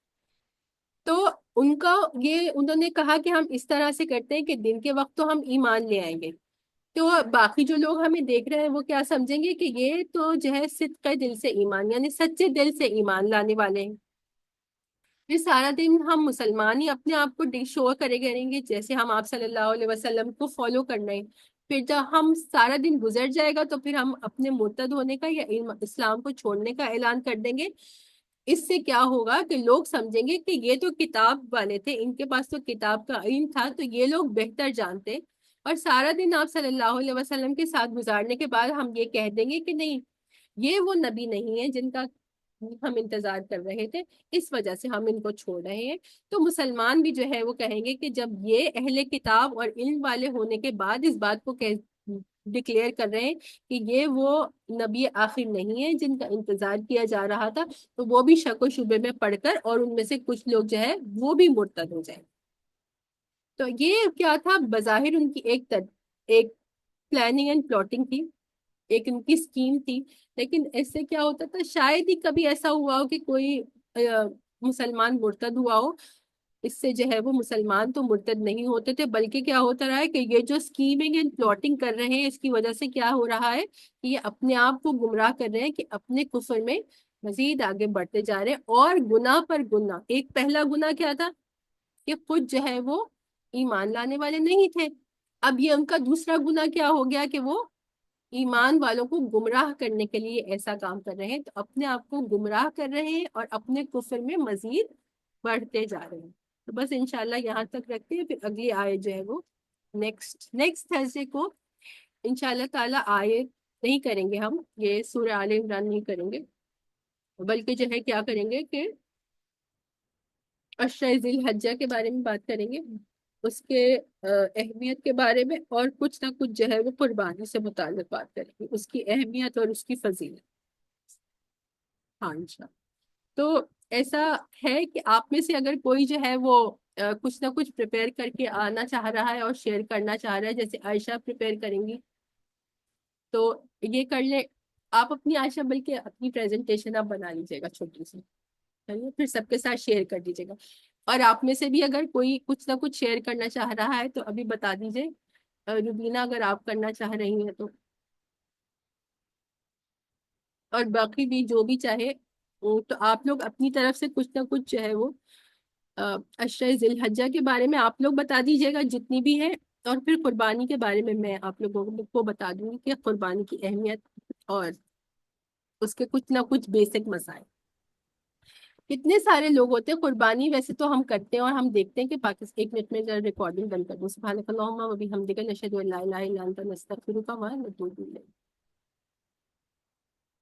تو ان کا یہ انہوں نے کہا کہ ہم اس طرح سے کرتے ہیں کہ دن کے وقت تو ہم ایمان لے آئیں گے، تو باقی جو لوگ ہمیں دیکھ رہے ہیں وہ کیا سمجھیں گے کہ یہ تو جو ہے صدقہ دل سے ایمان یعنی سچے دل سے ایمان لانے والے ہیں۔ پھر سارا دن ہم مسلمان ہی اپنے آپ کو شو کریں گے جیسے ہم آپ صلی اللہ علیہ وسلم کو فالو کرنا ہے، پھر جب ہم سارا دن گزر جائے گا تو پھر ہم اپنے مرتد ہونے کا یا اسلام کو چھوڑنے کا اعلان کر دیں گے۔ اس سے کیا ہوگا کہ لوگ سمجھیں گے کہ یہ تو کتاب والے تھے، ان کے پاس تو کتاب کا علم تھا، تو یہ لوگ بہتر جانتے، اور سارا دن آپ صلی اللہ علیہ وسلم کے ساتھ گزارنے کے بعد ہم یہ کہہ دیں گے کہ نہیں، یہ وہ نبی نہیں ہے جن کا ہم انتظار کر رہے تھے، اس وجہ سے ہم ان کو چھوڑ رہے ہیں۔ تو مسلمان بھی جو ہے وہ کہیں گے کہ جب یہ اہل کتاب اور علم والے ہونے کے بعد اس بات کو ڈکلیئر کر رہے ہیں کہ یہ وہ نبی آخر نہیں ہے جن کا انتظار کیا جا رہا تھا، تو وہ بھی شک و شبے میں پڑھ کر اور ان میں سے کچھ لوگ جو ہے وہ بھی مرتد ہو جائیں۔ تو یہ کیا تھا، بظاہر ان کی ایک پلاننگ اینڈ پلاٹنگ تھی، ایک ان کی اسکیم تھی، لیکن اس سے کیا ہوتا تھا، شاید ہی کبھی ایسا ہوا ہو کہ کوئی مسلمان مرتد ہوا ہو، اس سے جو ہے وہ مسلمان تو مرتد نہیں ہوتے تھے، بلکہ کیا ہوتا رہا ہے کہ یہ جو اسکیمنگ اینڈ پلاٹنگ کر رہے ہیں اس کی وجہ سے کیا ہو رہا ہے کہ یہ اپنے آپ کو گمراہ کر رہے ہیں کہ اپنے کفر میں مزید آگے بڑھتے جا رہے ہیں، اور گناہ پر گناہ۔ ایک پہلا گناہ کیا تھا کہ خود جو ہے وہ ایمان لانے والے نہیں تھے، اب یہ ان کا دوسرا گناہ کیا ہو گیا کہ وہ ایمان والوں کو گمراہ کرنے کے لیے ایسا کام کر رہے ہیں، تو اپنے آپ کو گمراہ کر رہے ہیں اور اپنے کفر میں مزید بڑھتے جا رہے ہیں۔ تو بس انشاءاللہ یہاں تک رکھتے ہیں، پھر اگلی آیت جو ہے وہ نیکسٹ تھرسڈے کو انشاءاللہ تعالیٰ آیت نہیں کریں گے، ہم یہ سورہ آل عمران نہیں کریں گے، بلکہ جو ہے کیا کریں گے کہ عشرہ ذی الحجہ کے بارے میں بات کریں گے، اس کے اہمیت کے بارے میں، اور کچھ نہ کچھ جو ہے وہ قربانی سے متعلق بات کریں گے، اس کی اہمیت اور اس کی فضیلت۔ ہاں انشاءاللہ۔ تو ایسا ہے کہ آپ میں سے اگر کوئی جو ہے وہ کچھ نہ کچھ پریپیئر کر کے آنا چاہ رہا ہے اور شیئر کرنا چاہ رہا ہے، جیسے عائشہ پریپیئر کریں گی تو یہ کر لے آپ اپنی، عائشہ بلکہ اپنی پریزنٹیشن آپ بنا لیجیے گا چھوٹی سی، چلیے پھر سب کے ساتھ شیئر کر دیجیے گا، اور آپ میں سے بھی اگر کوئی کچھ نہ کچھ شیئر کرنا چاہ رہا ہے تو ابھی بتا دیجیے، روبینہ اگر آپ کرنا چاہ رہی ہیں تو، اور باقی بھی جو بھی چاہے، تو آپ لوگ اپنی طرف سے کچھ نہ کچھ جو ہے وہ عشرہ ذی الحجہ کے بارے میں آپ لوگ بتا دیجیے گا جتنی بھی ہے، اور پھر قربانی کے بارے میں آپ لوگوں کو بتا دوں گی کہ قربانی کی اہمیت اور اس کے کچھ نہ کچھ بیسک مسائل۔ کتنے سارے لوگ ہوتے ہیں، قربانی ویسے تو ہم کرتے ہیں اور ہم دیکھتے ہیں کہ پاکستان، ایک منٹ میں ریکارڈنگ بند کر دوں، سبحانک اللہم و بحمدک، نشہد ان لا الہ الا انت، نستغفرک و نتوب الیک۔